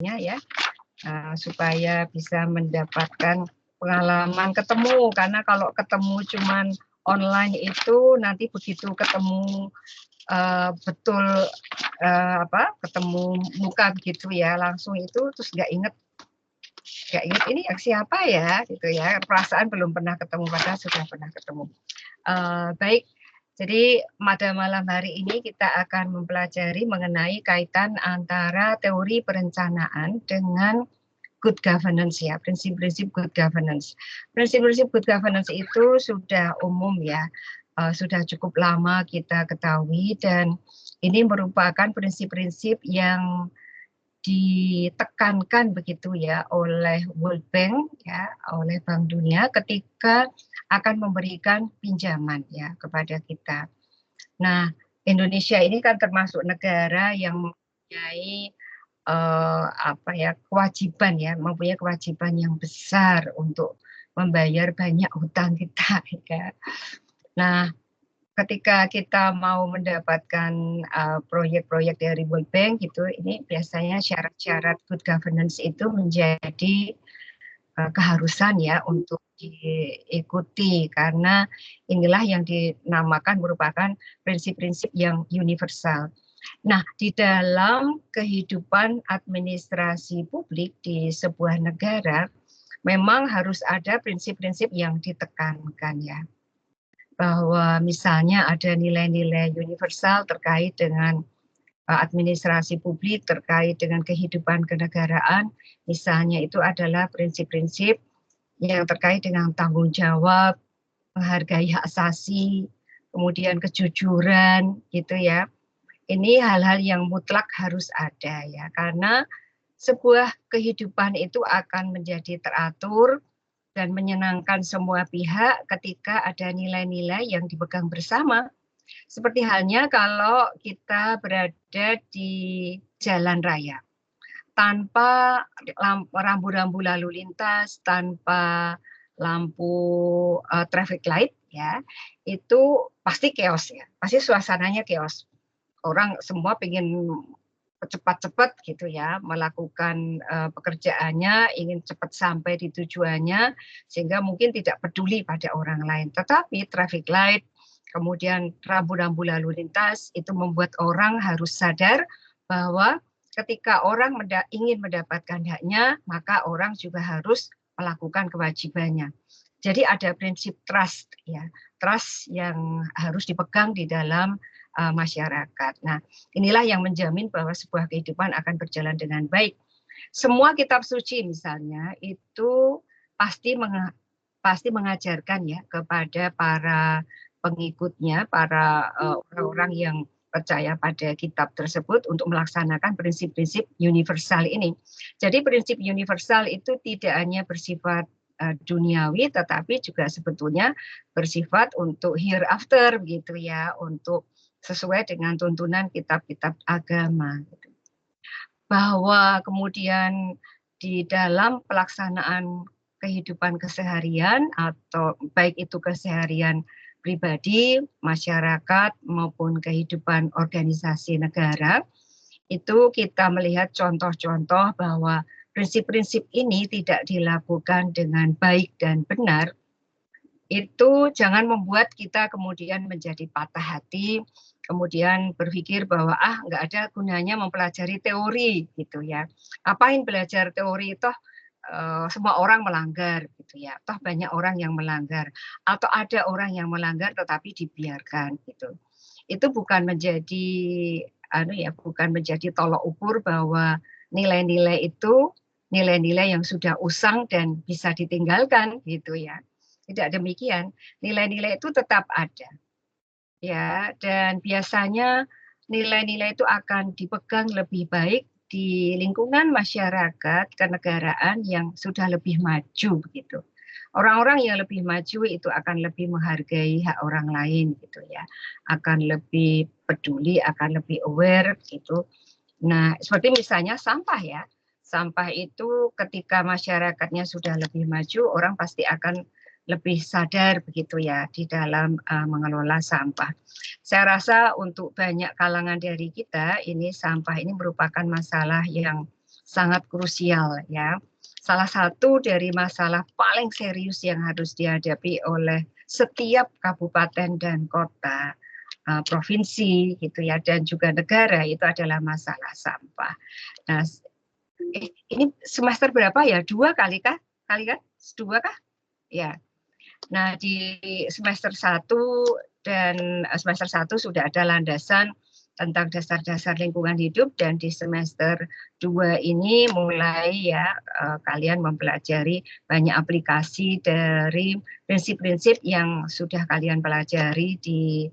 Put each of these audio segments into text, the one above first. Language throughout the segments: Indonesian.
selanjutnya ya, supaya bisa mendapatkan pengalaman ketemu, karena kalau ketemu cuman online itu nanti begitu ketemu betul ketemu muka begitu ya, langsung itu terus nggak inget ini yang siapa ya gitu ya, perasaan belum pernah ketemu padahal sudah pernah ketemu. Baik, jadi pada malam hari ini kita akan mempelajari mengenai kaitan antara teori perencanaan dengan good governance ya, prinsip-prinsip good governance. Prinsip-prinsip good governance itu sudah umum ya, sudah cukup lama kita ketahui, dan ini merupakan prinsip-prinsip yang ditekankan begitu ya oleh World Bank ya, oleh Bank Dunia ketika akan memberikan pinjaman ya kepada kita. Nah, Indonesia ini kan termasuk negara yang mempunyai kewajiban ya, mempunyai kewajiban yang besar untuk membayar banyak hutang kita ya. Nah, ketika kita mau mendapatkan proyek-proyek dari World Bank gitu, ini biasanya syarat-syarat good governance itu menjadi keharusan ya untuk diikuti, karena inilah yang dinamakan merupakan prinsip-prinsip yang universal. Nah, di dalam kehidupan administrasi publik di sebuah negara, memang harus ada prinsip-prinsip yang ditekankan ya. Bahwa misalnya ada nilai-nilai universal terkait dengan administrasi publik, terkait dengan kehidupan kenegaraan, misalnya itu adalah prinsip-prinsip yang terkait dengan tanggung jawab, menghargai hak asasi, kemudian kejujuran gitu ya. Ini hal-hal yang mutlak harus ada ya, karena sebuah kehidupan itu akan menjadi teratur dan menyenangkan semua pihak ketika ada nilai-nilai yang dipegang bersama. Seperti halnya kalau kita berada di jalan raya, tanpa rambu-rambu lalu lintas, tanpa lampu traffic light ya, itu pasti chaos ya, pasti suasananya chaos. Orang semua pengen cepat-cepat gitu ya melakukan pekerjaannya, ingin cepat sampai di tujuannya, sehingga mungkin tidak peduli pada orang lain. Tetapi traffic light, kemudian rambu-rambu lalu lintas itu membuat orang harus sadar bahwa ketika orang ingin mendapatkan haknya, maka orang juga harus melakukan kewajibannya. Jadi ada prinsip trust ya, trust yang harus dipegang di dalam masyarakat. Nah, inilah yang menjamin bahwa sebuah kehidupan akan berjalan dengan baik. Semua kitab suci misalnya itu pasti mengajarkan ya kepada para pengikutnya, para orang-orang yang percaya pada kitab tersebut untuk melaksanakan prinsip-prinsip universal ini. Jadi prinsip universal itu tidak hanya bersifat duniawi, tetapi juga sebetulnya bersifat untuk hereafter gitu ya, untuk sesuai dengan tuntunan kitab-kitab agama. Bahwa kemudian di dalam pelaksanaan kehidupan keseharian atau baik itu keseharian pribadi, masyarakat maupun kehidupan organisasi negara, itu kita melihat contoh-contoh bahwa prinsip-prinsip ini tidak dilakukan dengan baik dan benar, itu jangan membuat kita kemudian menjadi patah hati, kemudian berpikir bahwa nggak ada gunanya mempelajari teori gitu ya. Apain belajar teori, toh semua orang melanggar gitu ya, toh banyak orang yang melanggar, atau ada orang yang melanggar tetapi dibiarkan gitu. Itu bukan menjadi bukan menjadi tolok ukur bahwa nilai-nilai itu nilai-nilai yang sudah usang dan bisa ditinggalkan gitu ya. Tidak demikian, nilai-nilai itu tetap ada. Ya, dan biasanya nilai-nilai itu akan dipegang lebih baik di lingkungan masyarakat kenegaraan yang sudah lebih maju begitu. Orang-orang yang lebih maju itu akan lebih menghargai hak orang lain gitu ya. Akan lebih peduli, akan lebih aware gitu. Nah, seperti misalnya sampah ya. Sampah itu ketika masyarakatnya sudah lebih maju, orang pasti akan lebih sadar begitu ya di dalam mengelola sampah. Saya rasa untuk banyak kalangan dari kita, ini sampah ini merupakan masalah yang sangat krusial ya. Salah satu dari masalah paling serius yang harus dihadapi oleh setiap kabupaten dan kota, provinsi gitu ya, dan juga negara itu adalah masalah sampah. Nah, ini semester berapa ya? 2 kali kah? Kali kan? 2 kah? Ya. Nah, di semester 1 dan semester 1 sudah ada landasan tentang dasar-dasar lingkungan hidup, dan di semester 2 ini mulai ya kalian mempelajari banyak aplikasi dari prinsip-prinsip yang sudah kalian pelajari di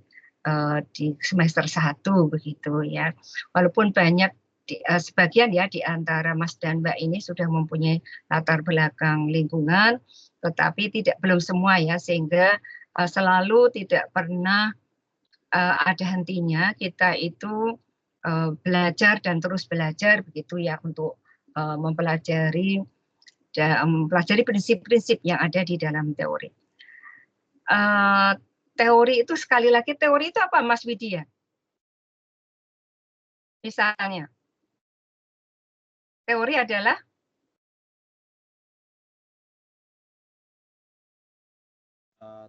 semester 1 begitu ya. Walaupun banyak sebagian ya di antara Mas dan Mbak ini sudah mempunyai latar belakang lingkungan, tetapi belum semua ya, sehingga selalu tidak pernah ada hentinya kita itu belajar dan terus belajar begitu ya, untuk mempelajari prinsip-prinsip yang ada di dalam teori. Teori itu, sekali lagi, teori itu apa Mas Widya? Misalnya, teori adalah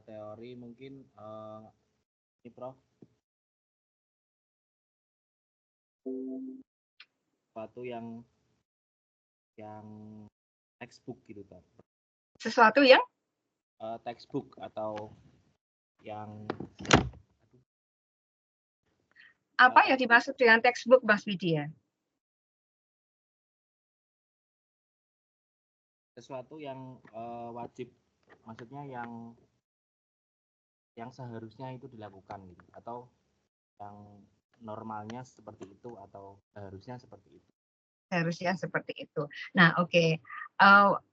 teori mungkin ini Prof, sesuatu yang textbook gitu Prof. Sesuatu yang textbook atau yang apa yang dimaksud dengan textbook Mas Widya? Sesuatu yang wajib, maksudnya yang seharusnya itu dilakukan gitu, atau yang normalnya seperti itu, atau seharusnya seperti itu. Seharusnya seperti itu. Nah, oke.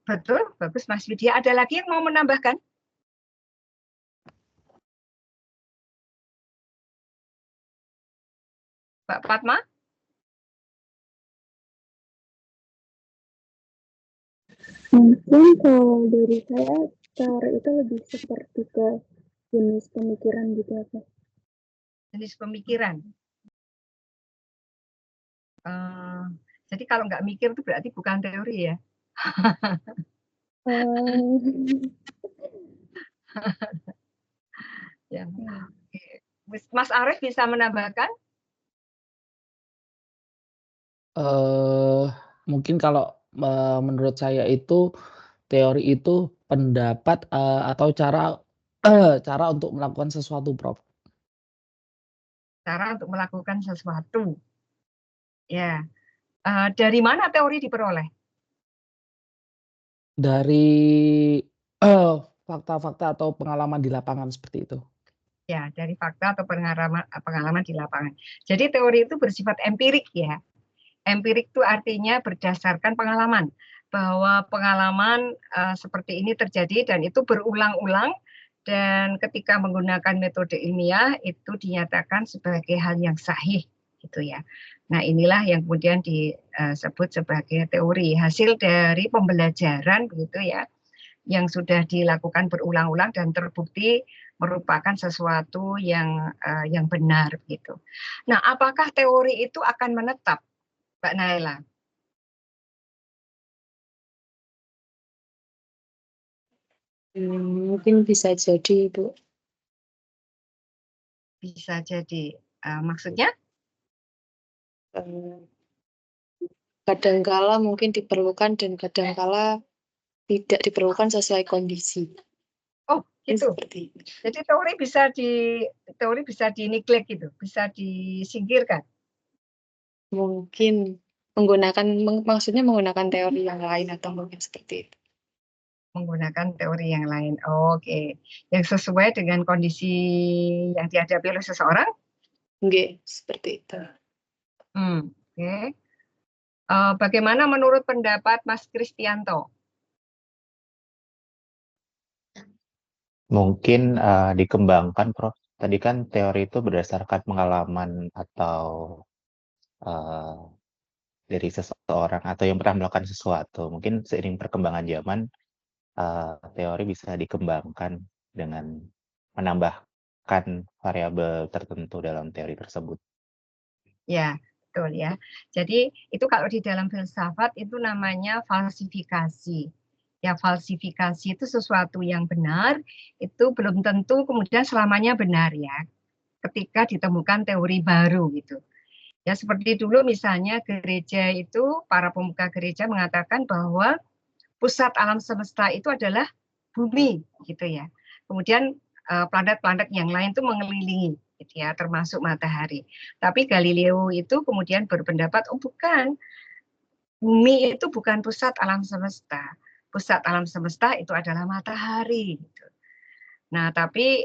Betul, bagus Mas Widya. Ada lagi yang mau menambahkan? Mbak Fatma? Mungkin kalau dari saya, teori itu lebih seperti ke jenis pemikiran gitu apa? Jenis pemikiran. Jadi kalau nggak mikir itu berarti bukan teori ya? Ya. Mas Arief bisa menambahkan? Mungkin kalau menurut saya itu teori itu pendapat atau cara untuk melakukan sesuatu, Prof. Cara untuk melakukan sesuatu. Ya. Dari mana teori diperoleh? Dari fakta-fakta atau pengalaman di lapangan seperti itu. Ya, dari fakta atau pengalaman di lapangan. Jadi teori itu bersifat empirik ya. Empirik itu artinya berdasarkan pengalaman, bahwa pengalaman seperti ini terjadi dan itu berulang-ulang, dan ketika menggunakan metode ilmiah itu dinyatakan sebagai hal yang sahih gitu ya. Nah, inilah yang kemudian disebut sebagai teori, hasil dari pembelajaran begitu ya, yang sudah dilakukan berulang-ulang dan terbukti merupakan sesuatu yang benar gitu. Nah, apakah teori itu akan menetap, Mbak Naila? Mungkin bisa jadi, Bu. Bisa jadi. Maksudnya? Kadangkala mungkin diperlukan dan kadangkala tidak diperlukan sesuai kondisi. Oh, gitu. Seperti itu. Jadi teori bisa dineglect gitu, bisa disingkirkan. Mungkin maksudnya menggunakan teori yang lain atau mungkin seperti itu. Menggunakan teori yang lain. Oke. Yang sesuai dengan kondisi yang dihadapi oleh seseorang? Oke, seperti itu. Oke. Bagaimana menurut pendapat Mas Kristianto? Mungkin dikembangkan, Prof. Tadi kan teori itu berdasarkan pengalaman atau dari seseorang atau yang pernah melakukan sesuatu. Mungkin seiring perkembangan zaman, teori bisa dikembangkan dengan menambahkan variabel tertentu dalam teori tersebut. Ya, Betul ya. Jadi itu kalau di dalam filsafat itu namanya falsifikasi. Ya, falsifikasi itu sesuatu yang benar, itu belum tentu kemudian selamanya benar ya. Ketika ditemukan teori baru gitu. Ya seperti dulu misalnya gereja itu, para pemuka gereja mengatakan bahwa pusat alam semesta itu adalah bumi gitu ya. Kemudian planet-planet yang lain itu mengelilingi gitu ya, termasuk matahari. Tapi Galileo itu kemudian berpendapat, oh bukan, bumi itu bukan pusat alam semesta. Pusat alam semesta itu adalah matahari. Gitu. Nah, tapi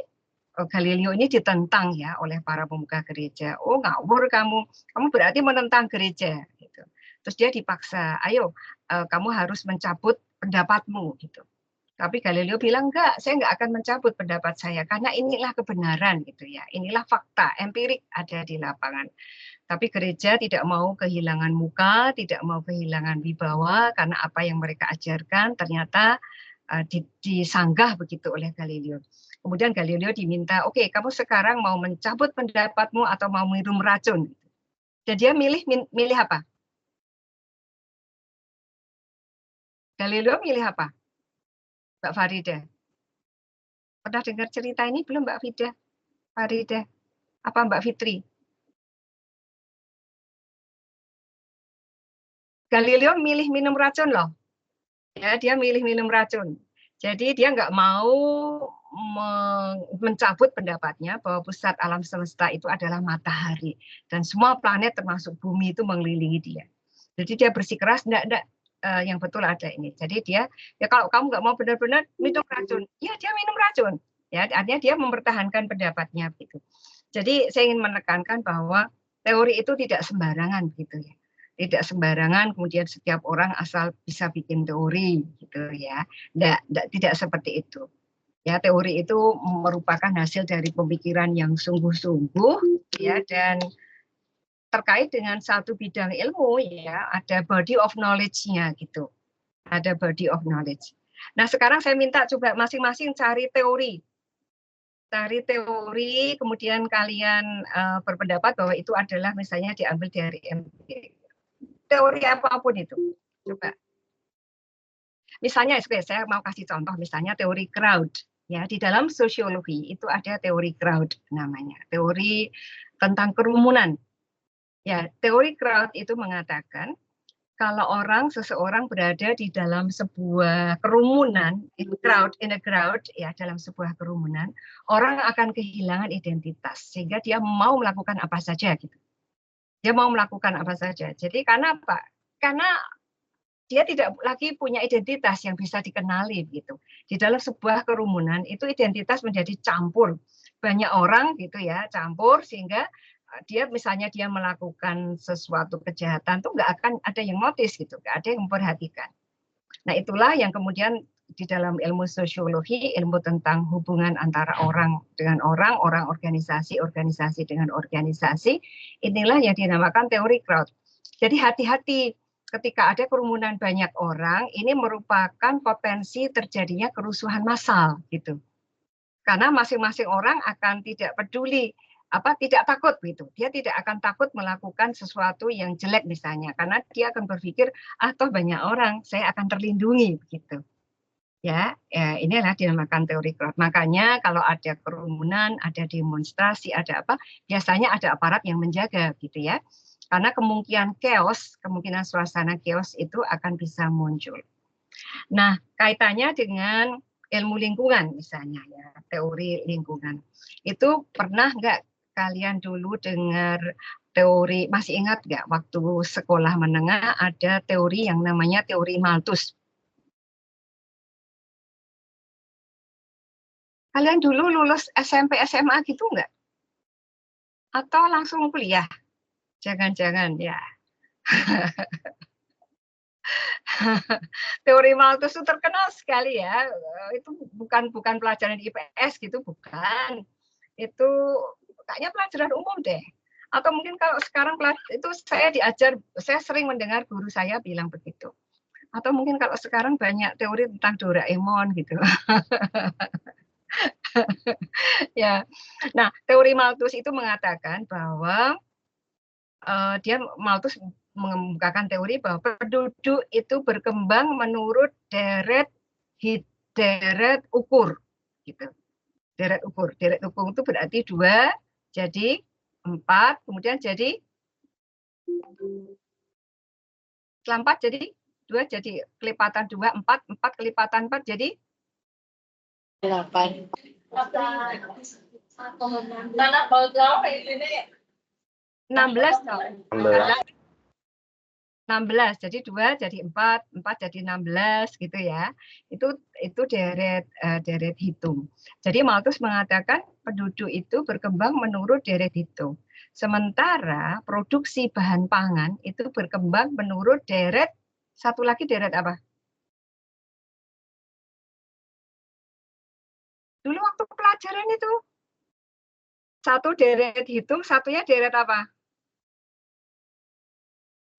Galileo ini ditentang ya oleh para pemuka gereja. Oh ngawur kamu berarti menentang gereja. Gitu. Terus dia dipaksa, ayo kamu harus mencabut pendapatmu. Gitu. Tapi Galileo bilang enggak, saya enggak akan mencabut pendapat saya karena inilah kebenaran gitu ya. Inilah fakta empirik ada di lapangan. Tapi gereja tidak mau kehilangan muka, tidak mau kehilangan wibawa karena apa yang mereka ajarkan ternyata disanggah begitu oleh Galileo. Kemudian Galileo diminta, oke, kamu sekarang mau mencabut pendapatmu atau mau minum racun? Dan dia milih apa? Galileo milih apa? Mbak Farida. Pernah dengar cerita ini belum Mbak Farida? Apa Mbak Fitri? Galileo milih minum racun loh. Ya, dia milih minum racun. Jadi dia nggak mau mencabut pendapatnya bahwa pusat alam semesta itu adalah matahari dan semua planet termasuk bumi itu mengelilingi dia. Jadi dia bersikeras enggak yang betul ada ini. Jadi dia ya kalau kamu nggak mau benar-benar minum racun, ya dia minum racun. Ya, artinya dia mempertahankan pendapatnya gitu. Jadi saya ingin menekankan bahwa teori itu tidak sembarangan gitu ya. Tidak sembarangan kemudian setiap orang asal bisa bikin teori gitu ya. Tidak seperti itu. Ya, teori itu merupakan hasil dari pemikiran yang sungguh-sungguh ya, dan terkait dengan satu bidang ilmu ya, ada body of knowledge-nya gitu. Ada body of knowledge. Nah, sekarang saya minta coba masing-masing cari teori. Cari teori, kemudian kalian berpendapat bahwa itu adalah misalnya diambil dari empirik. Teori apapun itu. Coba. Misalnya, saya mau kasih contoh, misalnya teori crowd. Ya, di dalam sosiologi itu ada teori crowd namanya, teori tentang kerumunan. Ya, teori crowd itu mengatakan kalau seseorang berada di dalam sebuah kerumunan, in a crowd, ya, dalam sebuah kerumunan, orang akan kehilangan identitas sehingga dia mau melakukan apa saja gitu. Dia mau melakukan apa saja. Jadi karena apa? Karena dia tidak lagi punya identitas yang bisa dikenali gitu. Di dalam sebuah kerumunan itu identitas menjadi campur. Banyak orang gitu ya, campur sehingga dia misalnya dia melakukan sesuatu kejahatan tuh nggak akan ada yang notice gitu, nggak ada yang memperhatikan. Nah itulah yang kemudian di dalam ilmu sosiologi, ilmu tentang hubungan antara orang dengan orang organisasi dengan organisasi, inilah yang dinamakan teori crowd. Jadi hati-hati ketika ada kerumunan banyak orang, ini merupakan potensi terjadinya kerusuhan massal gitu. Karena masing-masing orang akan tidak peduli, tidak takut gitu. Dia tidak akan takut melakukan sesuatu yang jelek misalnya, karena dia akan berpikir, toh banyak orang, saya akan terlindungi begitu. Ya, inilah dinamakan teori crowd. Makanya kalau ada kerumunan, ada demonstrasi, ada apa, biasanya ada aparat yang menjaga gitu ya. Karena kemungkinan suasana chaos itu akan bisa muncul. Nah, kaitannya dengan ilmu lingkungan misalnya ya, teori lingkungan. Itu pernah nggak kalian dulu dengar teori, masih ingat nggak waktu sekolah menengah ada teori yang namanya teori Malthus? Kalian dulu lulus SMP, SMA gitu nggak? Atau langsung kuliah? Jangan-jangan ya. Teori Malthus itu terkenal sekali ya. Itu bukan pelajaran IPS gitu, bukan. Itu kayaknya pelajaran umum deh. Atau mungkin kalau sekarang itu saya sering mendengar guru saya bilang begitu. Atau mungkin kalau sekarang banyak teori tentang Doraemon gitu. Ya. Nah, teori Malthus itu mengatakan bahwa dia Malthus mengemukakan teori bahwa penduduk itu berkembang menurut deret ukur, gitu. Deret ukur itu berarti 2 jadi 4, kemudian jadi setelah 4 jadi 2 jadi kelipatan 2 4 kelipatan 4 jadi 8. 16 toh. 16. 16 jadi 2 jadi 4 jadi 16 gitu ya. Itu deret hitung. Jadi Malthus mengatakan penduduk itu berkembang menurut deret hitung. Sementara produksi bahan pangan itu berkembang menurut deret, satu lagi deret apa? Dulu waktu pelajaran itu satu deret hitung, satunya deret apa?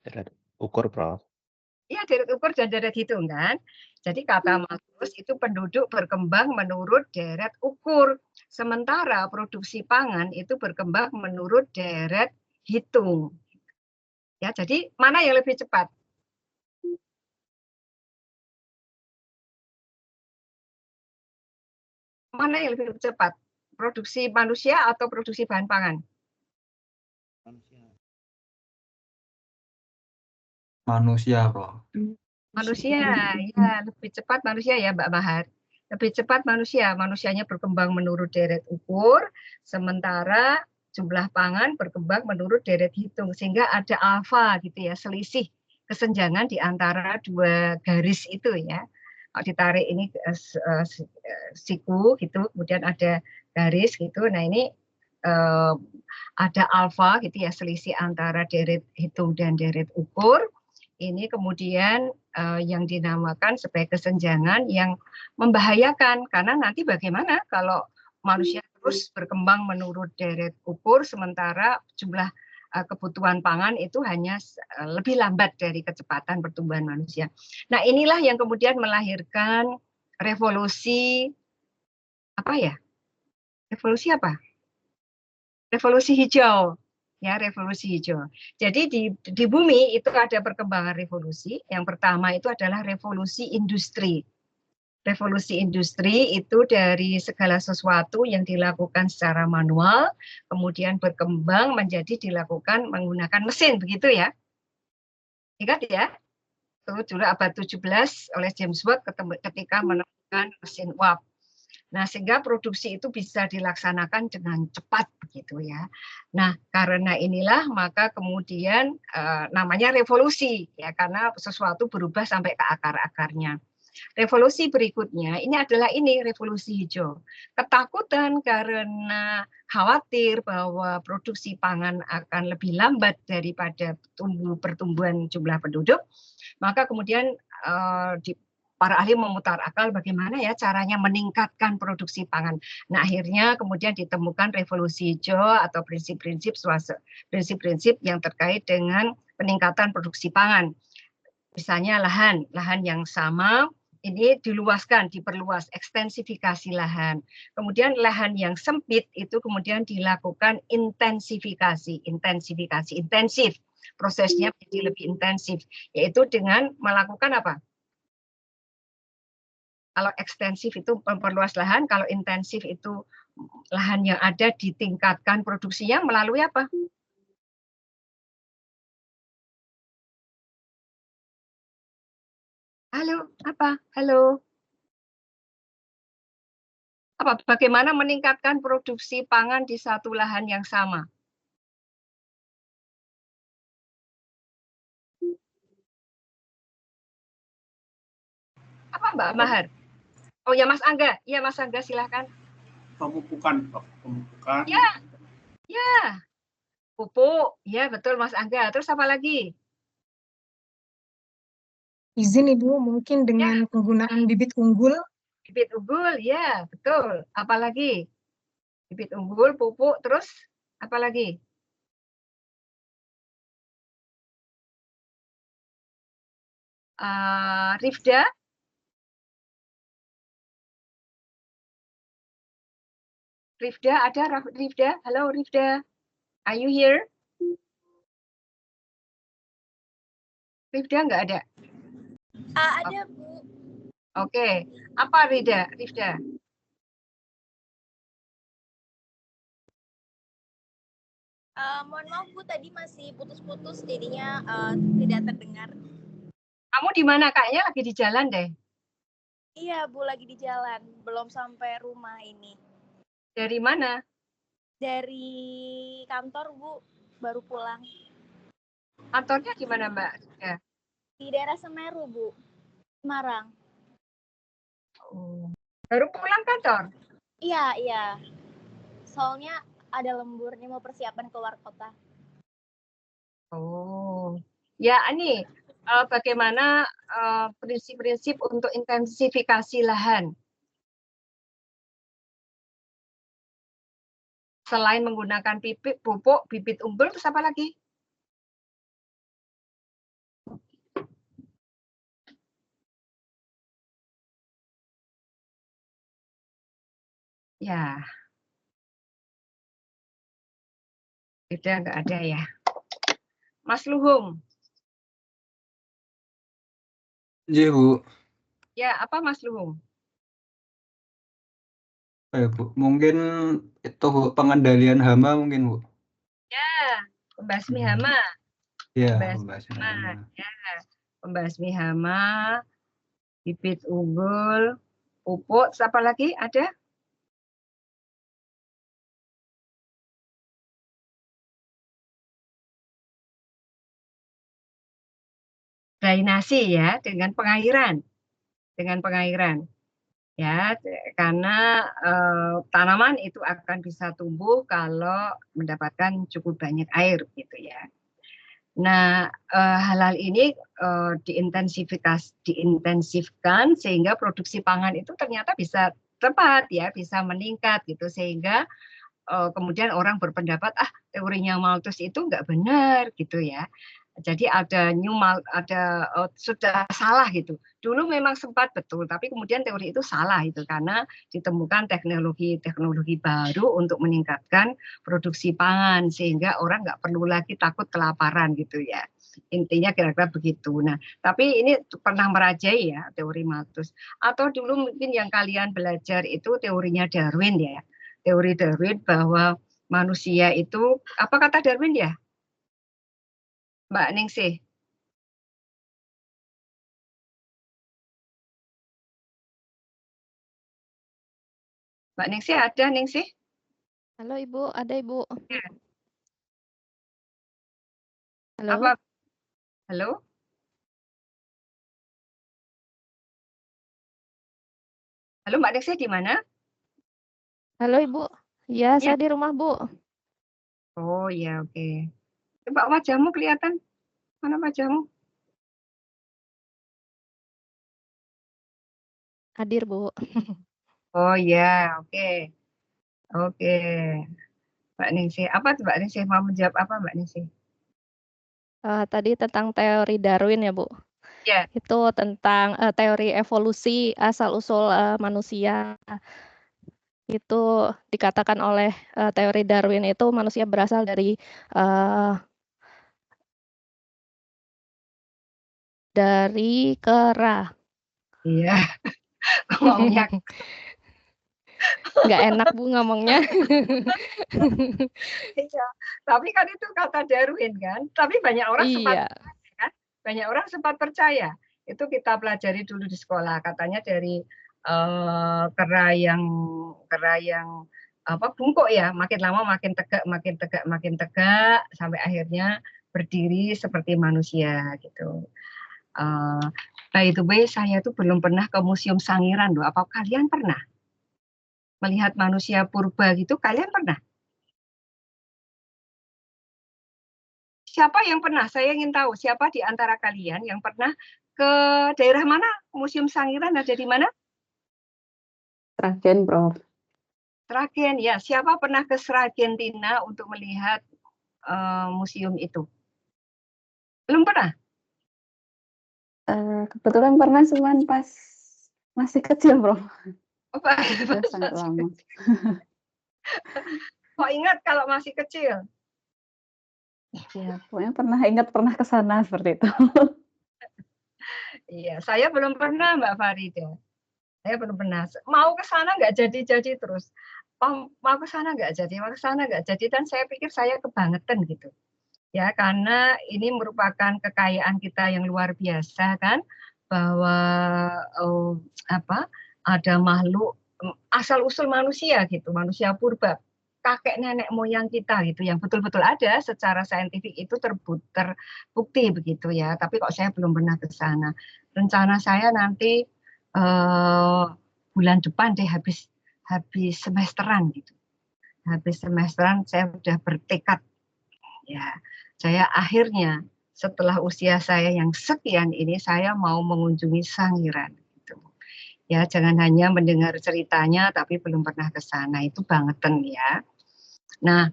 Deret ukur, Prof. Iya, deret ukur dan deret hitung kan. Jadi kata Malthus itu penduduk berkembang menurut deret ukur. Sementara produksi pangan itu berkembang menurut deret hitung. Ya, jadi mana yang lebih cepat? Mana yang lebih cepat? Produksi manusia atau produksi bahan pangan? Manusia, Prof. Manusia, ya lebih cepat manusia ya Mbak Mahar. Lebih cepat manusia, manusianya berkembang menurut deret ukur, sementara jumlah pangan berkembang menurut deret hitung, sehingga ada alfa gitu ya, selisih kesenjangan di antara dua garis itu ya. Kalau ditarik ini siku gitu, kemudian ada garis gitu. Nah ini ada alfa gitu ya, selisih antara deret hitung dan deret ukur. Ini kemudian yang dinamakan sebagai kesenjangan yang membahayakan, karena nanti bagaimana kalau manusia terus berkembang menurut deret ukur sementara jumlah kebutuhan pangan itu hanya lebih lambat dari kecepatan pertumbuhan manusia. Nah, inilah yang kemudian melahirkan revolusi apa ya? Revolusi apa? Revolusi hijau. Ya, revolusi hijau. Jadi di bumi itu ada perkembangan revolusi. Yang pertama itu adalah revolusi industri. Revolusi industri itu dari segala sesuatu yang dilakukan secara manual, kemudian berkembang menjadi dilakukan menggunakan mesin, begitu ya. Ingat ya, itu dulu abad 17 oleh James Watt ketika menemukan mesin uap. Nah, sehingga produksi itu bisa dilaksanakan dengan cepat begitu ya. Nah, karena inilah maka kemudian namanya revolusi ya, karena sesuatu berubah sampai ke akar-akarnya. Revolusi berikutnya ini adalah revolusi hijau. Ketakutan karena khawatir bahwa produksi pangan akan lebih lambat daripada pertumbuhan jumlah penduduk, maka kemudian para ahli memutar akal bagaimana ya caranya meningkatkan produksi pangan. Nah, akhirnya kemudian ditemukan revolusi hijau atau prinsip-prinsip yang terkait dengan peningkatan produksi pangan. Misalnya lahan yang sama ini diperluas, ekstensifikasi lahan. Kemudian lahan yang sempit itu kemudian dilakukan intensif. Prosesnya menjadi lebih intensif, yaitu dengan melakukan apa? Kalau ekstensif itu memperluas lahan, kalau intensif itu lahan yang ada ditingkatkan produksinya melalui apa? Halo, apa? Halo. Apa? Bagaimana meningkatkan produksi pangan di satu lahan yang sama? Apa Mbak Mahar? Oh ya Mas Angga, ya Mas Angga silahkan. Pemupukan. Ya, pupuk, ya betul Mas Angga. Terus apa lagi? Izin Ibu, mungkin dengan penggunaan bibit unggul. Bibit unggul, ya betul. Apa lagi? Bibit unggul, pupuk, terus apa lagi? Rifda? Rifda, ada Rifda? Halo Rifda, are you here? Rifda nggak ada? Ada, Bu. Oke. Apa Rifda? Mohon maaf, Bu, tadi masih putus-putus, jadinya tidak terdengar. Kamu di mana? Kayaknya lagi di jalan deh. Iya, Bu, lagi di jalan. Belum sampai rumah ini. Dari mana? Dari kantor, Bu. Baru pulang. Kantornya di mana, Mbak? Ya. Di daerah Semeru, Bu. Semarang. Oh. Baru pulang kantor? Iya. Soalnya ada lembur nih, mau persiapan keluar kota. Oh. Ya, ini bagaimana prinsip-prinsip untuk intensifikasi lahan? Selain menggunakan pupuk, bibit unggul, terus apa lagi? Ya. Tidak, nggak ada ya. Mas Luhung. Iya, Bu. Ya, apa Mas Luhung? Bu. Mungkin itu, Bu, pengendalian hama mungkin, Bu. Ya, pembasmi hama. Iya, Pembasmi hama. Ya, pembasmi hama, bibit unggul, pupuk, terus apa lagi? Ada? Drainasi ya, dengan pengairan. Ya, karena tanaman itu akan bisa tumbuh kalau mendapatkan cukup banyak air gitu ya. Nah, hal-hal ini diintensifkan sehingga produksi pangan itu ternyata bisa tepat ya, bisa meningkat gitu, sehingga kemudian orang berpendapat teorinya Malthus itu nggak benar gitu ya. Jadi sudah salah gitu. Dulu memang sempat betul, tapi kemudian teori itu salah itu karena ditemukan teknologi baru untuk meningkatkan produksi pangan sehingga orang nggak perlu lagi takut kelaparan gitu ya. Intinya kira-kira begitu. Nah, tapi ini pernah merajai ya teori Malthus. Atau dulu mungkin yang kalian belajar itu teorinya Darwin ya. Teori Darwin bahwa manusia itu, apa kata Darwin ya? Mbak Ningsih. Mbak Ningsih ada, Ningsih? Halo Ibu, ada Ibu. Ya. Halo. Apa? Halo? Halo Mbak Ningsih di mana? Halo Ibu. Ya, saya di rumah Bu. Oh ya, oke. Coba wajahmu kelihatan. Mana wajahmu? Hadir Bu. Oh ya, oke. Oke. Mbak Ningsih, apa tuh Mbak Ningsih mau menjawab apa Mbak Ningsih? Tadi tentang teori Darwin ya Bu. Ya. Itu tentang teori evolusi asal-usul manusia. Itu dikatakan oleh teori Darwin itu manusia berasal dari kera. Iya. Ngomongnya nggak enak Bu ngomongnya. Iya, tapi kan itu kata Darwin kan. Tapi banyak orang sempat percaya, kan? Banyak orang sempat percaya. Itu kita pelajari dulu di sekolah. Katanya dari kera yang bungkuk ya, makin lama makin tegak sampai akhirnya berdiri seperti manusia gitu. By the way, saya tuh belum pernah ke Museum Sangiran loh. Apa kalian pernah melihat manusia purba gitu? Kalian pernah? Siapa yang pernah? Saya ingin tahu siapa di antara kalian yang pernah ke daerah mana? Museum Sangiran ada di mana? Sragen, Prof. Sragen, ya. Siapa pernah ke Sragentina untuk melihat museum itu? Belum pernah? Kebetulan pernah, cuman pas masih kecil, Prof. Sudah sangat lama. Kok ingat kalau masih kecil? Ya, pokoknya pernah ingat pernah ke sana seperti itu. Iya, saya belum pernah Mbak Farida. Saya belum pernah. Mau ke sana nggak jadi-jadi terus. Mau ke sana nggak jadi, mau ke sana nggak jadi. Dan saya pikir saya kebangetan gitu. Ya, karena ini merupakan kekayaan kita yang luar biasa kan, bahwa ada makhluk asal usul manusia gitu, manusia purba, kakek nenek moyang kita gitu, yang betul-betul ada secara saintifik itu terbukti begitu ya. Tapi kok saya belum pernah ke sana. Rencana saya nanti bulan depan deh habis semesteran gitu. Habis semesteran saya sudah bertekad ya. Saya akhirnya setelah usia saya yang sekian ini saya mau mengunjungi Sangiran gitu. Ya, jangan hanya mendengar ceritanya tapi belum pernah ke sana, itu bangetan ya. Nah,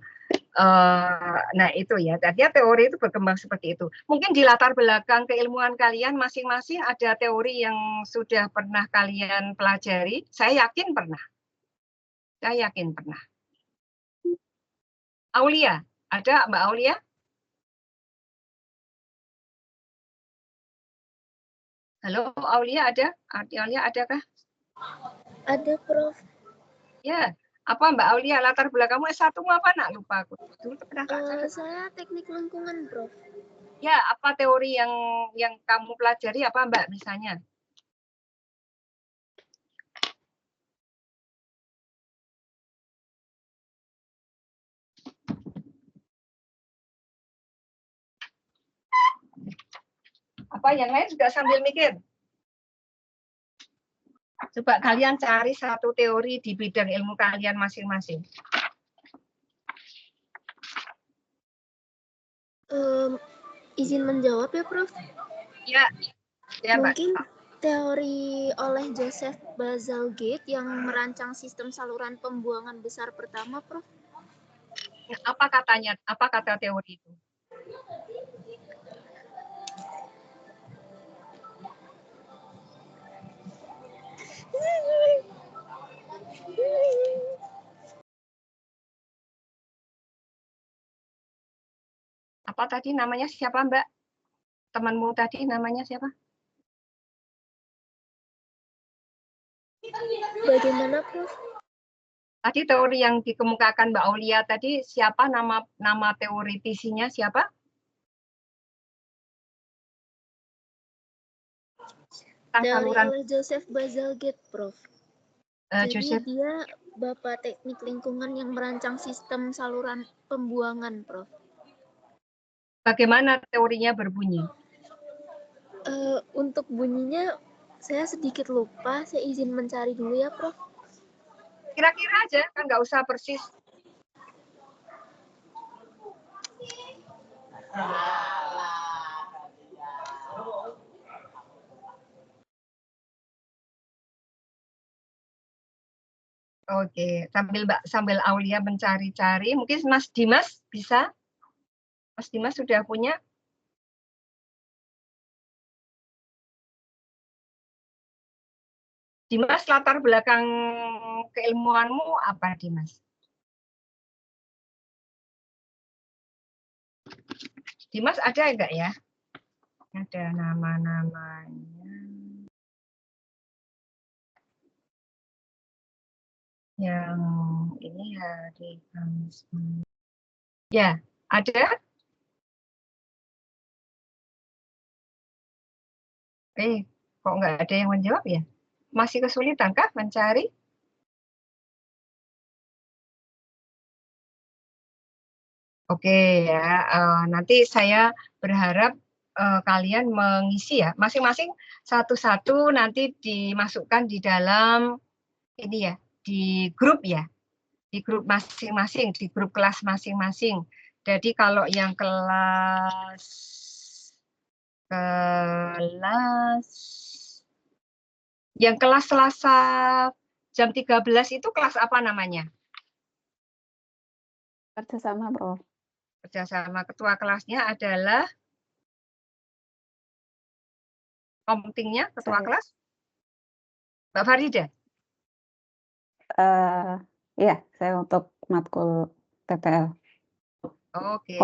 itu ya. Tadi teori itu berkembang seperti itu. Mungkin di latar belakang keilmuan kalian masing-masing ada teori yang sudah pernah kalian pelajari. Saya yakin pernah. Saya yakin pernah. Aulia, ada Mbak Aulia? Halo, Aulia ada? Aulia adakah? Ada, Prof. Ya, apa Mbak Aulia latar belakangmu S1 apa nak? Lupa aku. Dulu pernah Saya teknik lingkungan, Prof. Ya, apa teori yang kamu pelajari apa Mbak misalnya? Apa yang lain juga sambil mikir? Coba kalian cari satu teori di bidang ilmu kalian masing-masing. Izin menjawab ya, Prof? Ya, Mungkin Mbak. teori oleh Joseph Bazalgette yang merancang sistem saluran pembuangan besar pertama, Prof? Apa katanya? Apa kata teori itu? Apa tadi namanya siapa Mbak? Temanmu tadi namanya siapa? Bagaimana, Prof? Tadi teori yang dikemukakan Mbak Aulia tadi siapa nama teoritisinya siapa? Teori oleh Joseph Bazalgette, Prof. Jadi Joseph. dia Bapak Teknik Lingkungan yang merancang sistem saluran pembuangan, Prof. Bagaimana teorinya berbunyi? Untuk bunyinya saya sedikit lupa, saya izin mencari dulu ya, Prof. Kira-kira aja, kan nggak usah persis. Oke, sambil Aulia mencari-cari, mungkin Mas Dimas bisa? Mas Dimas sudah punya? Dimas, latar belakang keilmuanmu apa, Dimas? Dimas ada enggak ya? Ada nama-namanya. Yang ini hari Kamis. Ya, ada? Kok nggak ada yang menjawab ya? Masih kesulitan kah mencari? Oke ya, nanti saya berharap kalian mengisi ya, masing-masing satu-satu nanti dimasukkan di dalam ini ya, di grup ya, di grup masing-masing, di grup kelas masing-masing. Jadi kalau yang kelas Selasa jam 13 itu kelas apa namanya? Kerjasama, Prof. Kerjasama. Ketua kelasnya adalah komtingnya, ketua kelas? Mbak Farida? Iya, saya untuk matkul TPL. Oke.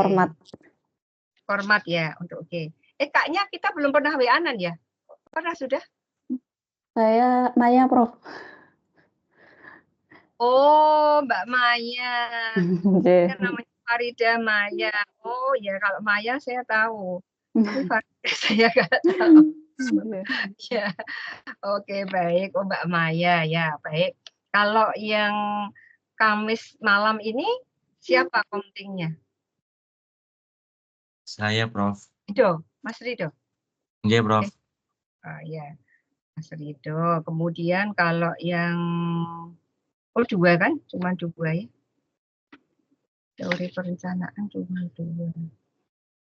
Format Ya, untuk oke. Kayaknya kita belum pernah WA-an ya? Pernah sudah? Saya Maya, Prof. Oh, Mbak Maya. Oke. Kan namanya Farida Maya. Oh ya, kalau Maya saya tahu. Tapi Farida saya nggak tahu. Oke. Ya, oke baik. Oh Mbak Maya ya, baik. Kalau yang Kamis malam ini siapa komtingnya? Saya, Prof. Rido, Mas Rido. Iya, Prof. Ya, Mas Rido. Kemudian kalau yang dua kan, cuma dua ya. Teori perencanaan cuma dua.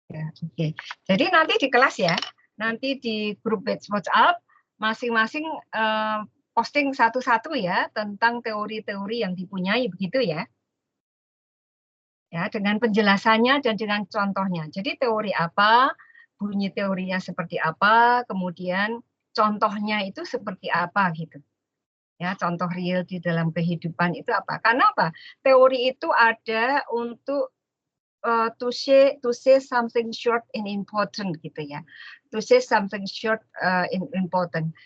Ya, oke. Jadi nanti di kelas ya, nanti di grup batch WhatsApp masing-masing posting satu-satu ya tentang teori-teori yang dipunyai begitu ya. Ya, dengan penjelasannya dan dengan contohnya. Jadi teori apa, bunyi teorinya seperti apa, kemudian contohnya itu seperti apa gitu. Ya, contoh real di dalam kehidupan itu apa? Karena apa? Teori itu ada untuk to say something short and important gitu ya. To say something short and important.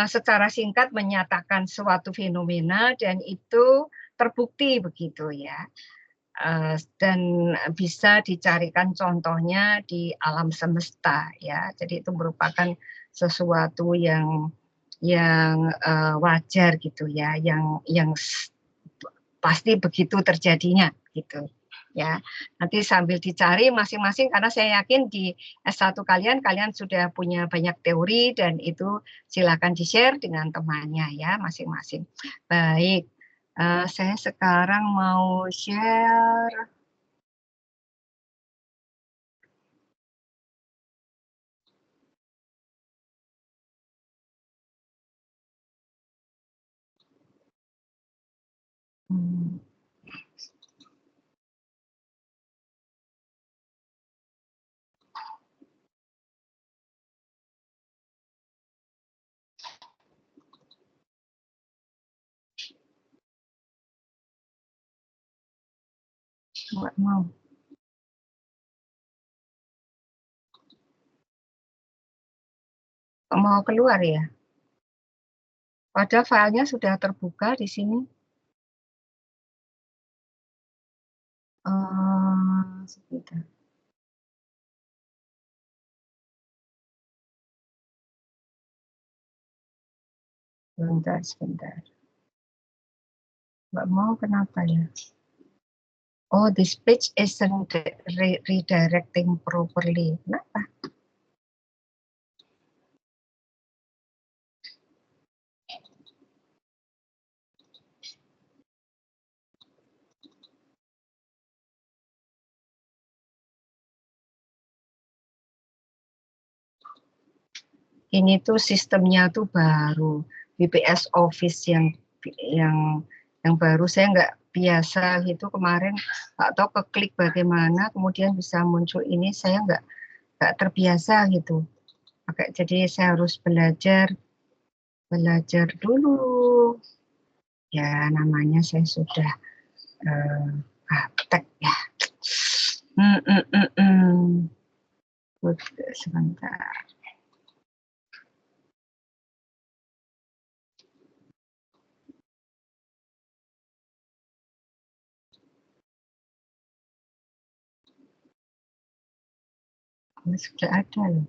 Secara singkat menyatakan suatu fenomena dan itu terbukti begitu ya. Dan bisa dicarikan contohnya di alam semesta ya. Jadi itu merupakan sesuatu yang wajar gitu ya, yang pasti begitu terjadinya gitu ya. Nanti sambil dicari masing-masing karena saya yakin di S1 kalian sudah punya banyak teori dan itu silakan di-share dengan temannya ya masing-masing. Baik, saya sekarang mau share nggak mau keluar ya. Padahal filenya sudah terbuka di sini. Sebentar. Sebentar. Nggak mau kenapa ya? Oh, this page isn't redirecting properly. Kenapa? Ini tuh sistemnya tuh baru, BPS Office yang baru. Saya nggak biasa gitu kemarin, nggak tahu keklik bagaimana, kemudian bisa muncul ini. Saya nggak terbiasa gitu. Jadi saya harus belajar dulu. Ya namanya saya sudah praktek ya. Sebentar. Ini sudah ada loh.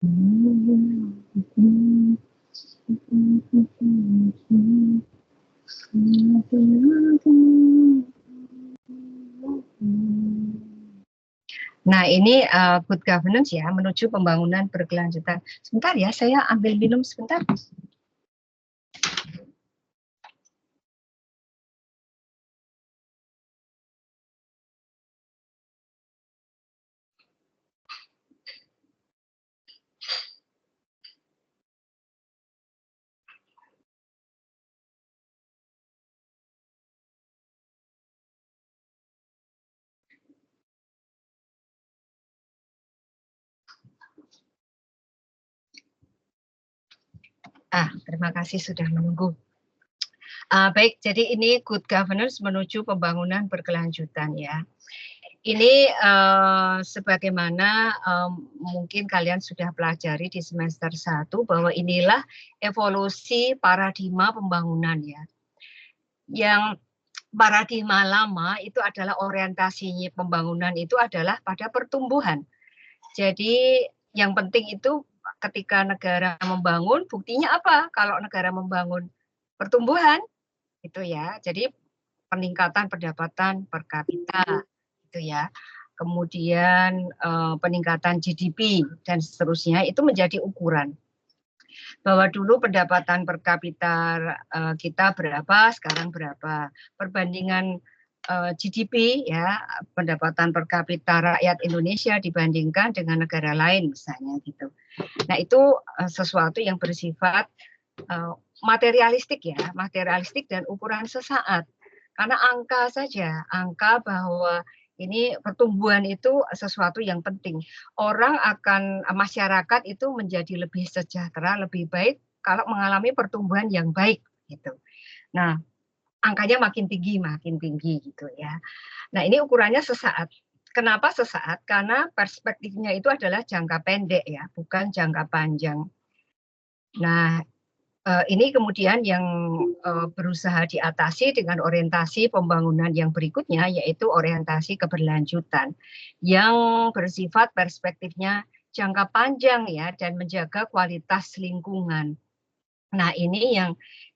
Nah, ini good governance ya, menuju pembangunan berkelanjutan. Sebentar ya, saya ambil minum sebentar. Terima kasih sudah menunggu. Baik, jadi ini good governance menuju pembangunan berkelanjutan ya. Ini sebagaimana mungkin kalian sudah pelajari di semester 1 bahwa inilah evolusi paradigma pembangunan ya. Yang paradigma lama itu adalah orientasinya pembangunan itu adalah pada pertumbuhan. Jadi yang penting itu ketika negara membangun, buktinya apa? Kalau negara membangun pertumbuhan, itu ya. Jadi peningkatan pendapatan per kapita, itu ya. Kemudian peningkatan GDP dan seterusnya itu menjadi ukuran. Bahwa dulu pendapatan per kapita kita berapa, sekarang berapa. Perbandingan GDP ya, pendapatan per kapita rakyat Indonesia dibandingkan dengan negara lain misalnya gitu. Nah, itu sesuatu yang bersifat materialistik ya, materialistik dan ukuran sesaat. Karena angka saja, angka bahwa ini pertumbuhan itu sesuatu yang penting. Orang akan, masyarakat itu menjadi lebih sejahtera, lebih baik kalau mengalami pertumbuhan yang baik gitu. Nah, angkanya makin tinggi gitu ya. Nah, ini ukurannya sesaat. Kenapa sesaat? Karena perspektifnya itu adalah jangka pendek ya, bukan jangka panjang. Nah, ini kemudian yang berusaha diatasi dengan orientasi pembangunan yang berikutnya, yaitu orientasi keberlanjutan yang bersifat perspektifnya jangka panjang ya dan menjaga kualitas lingkungan. Nah, ini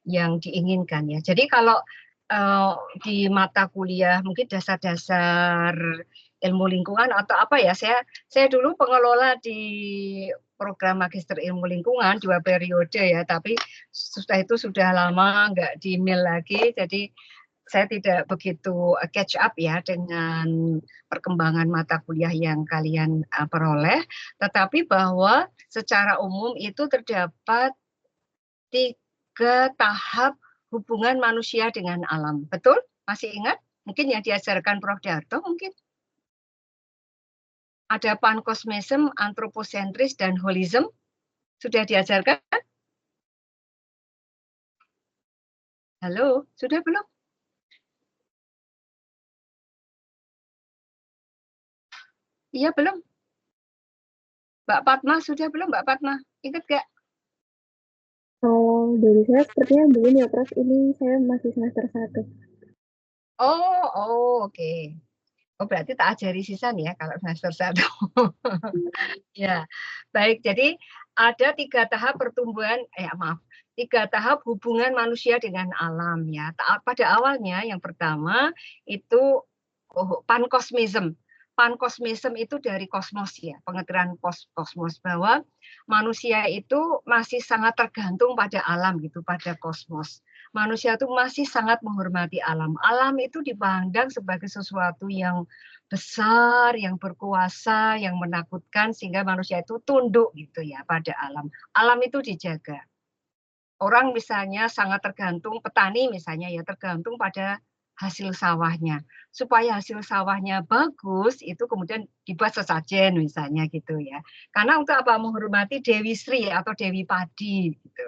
yang diinginkan ya. Jadi kalau di mata kuliah mungkin dasar-dasar ilmu lingkungan atau apa ya, saya dulu pengelola di program magister ilmu lingkungan 2 periode ya, tapi sudah lama nggak di MIL lagi, jadi saya tidak begitu catch up ya dengan perkembangan mata kuliah yang kalian peroleh, tetapi bahwa secara umum itu terdapat 3 tahap hubungan manusia dengan alam. Betul? Masih ingat? Mungkin yang diajarkan Prof. Darto mungkin? Ada pankosmisme, antroposentris, dan holism. Sudah diajarkan? Halo, sudah belum? Iya, belum? Mbak Padma, sudah belum Mbak Padma? Ingat gak? Kalau dari saya sepertinya belum ya, Prof. Ini saya masih semester 1. Oke. Oh, berarti tak ajari sisan ya kalau semester 1. Ya, baik. Jadi ada 3 tahap pertumbuhan, 3 tahap hubungan manusia dengan alam ya. Pada awalnya yang pertama itu pankosmisme. Pankosmisme itu dari kosmos ya, pengertian kosmos bahwa manusia itu masih sangat tergantung pada alam gitu, pada kosmos. Manusia itu masih sangat menghormati alam. Alam itu dipandang sebagai sesuatu yang besar, yang berkuasa, yang menakutkan sehingga manusia itu tunduk gitu ya pada alam. Alam itu dijaga. Orang misalnya sangat tergantung, petani misalnya ya tergantung pada hasil sawahnya. Supaya hasil sawahnya bagus, itu kemudian dibuat sesajen misalnya gitu ya. Karena untuk apa? Menghormati Dewi Sri atau Dewi Padi gitu.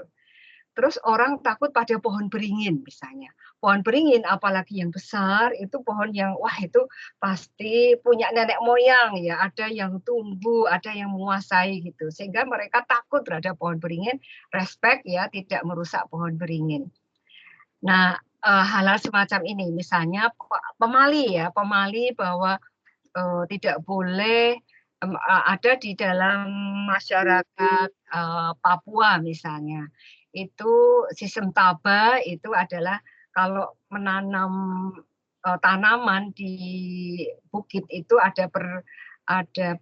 Terus orang takut pada pohon beringin misalnya. Pohon beringin apalagi yang besar, itu pohon yang wah itu pasti punya nenek moyang ya, ada yang tumbuh, ada yang menguasai gitu. Sehingga mereka takut terhadap pohon beringin, respect ya, tidak merusak pohon beringin. Nah, hal-hal semacam ini misalnya pemali ya, pemali bahwa tidak boleh ada di dalam masyarakat Papua misalnya. Itu sistem taba itu adalah kalau menanam tanaman di bukit itu ada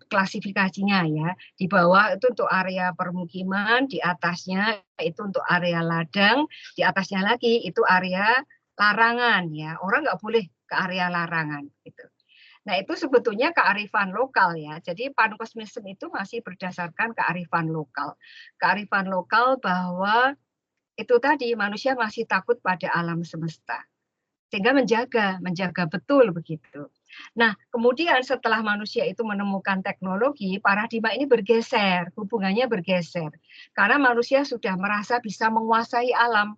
klasifikasinya ya. Di bawah itu untuk area permukiman, di atasnya itu untuk area ladang, di atasnya lagi itu area larangan ya. Orang nggak boleh ke area larangan gitu. Nah, itu sebetulnya kearifan lokal ya. Jadi pankosmisme itu masih berdasarkan kearifan lokal. Kearifan lokal bahwa itu tadi manusia masih takut pada alam semesta. Sehingga menjaga betul begitu. Nah, kemudian setelah manusia itu menemukan teknologi, paradigma ini bergeser, hubungannya bergeser. Karena manusia sudah merasa bisa menguasai alam.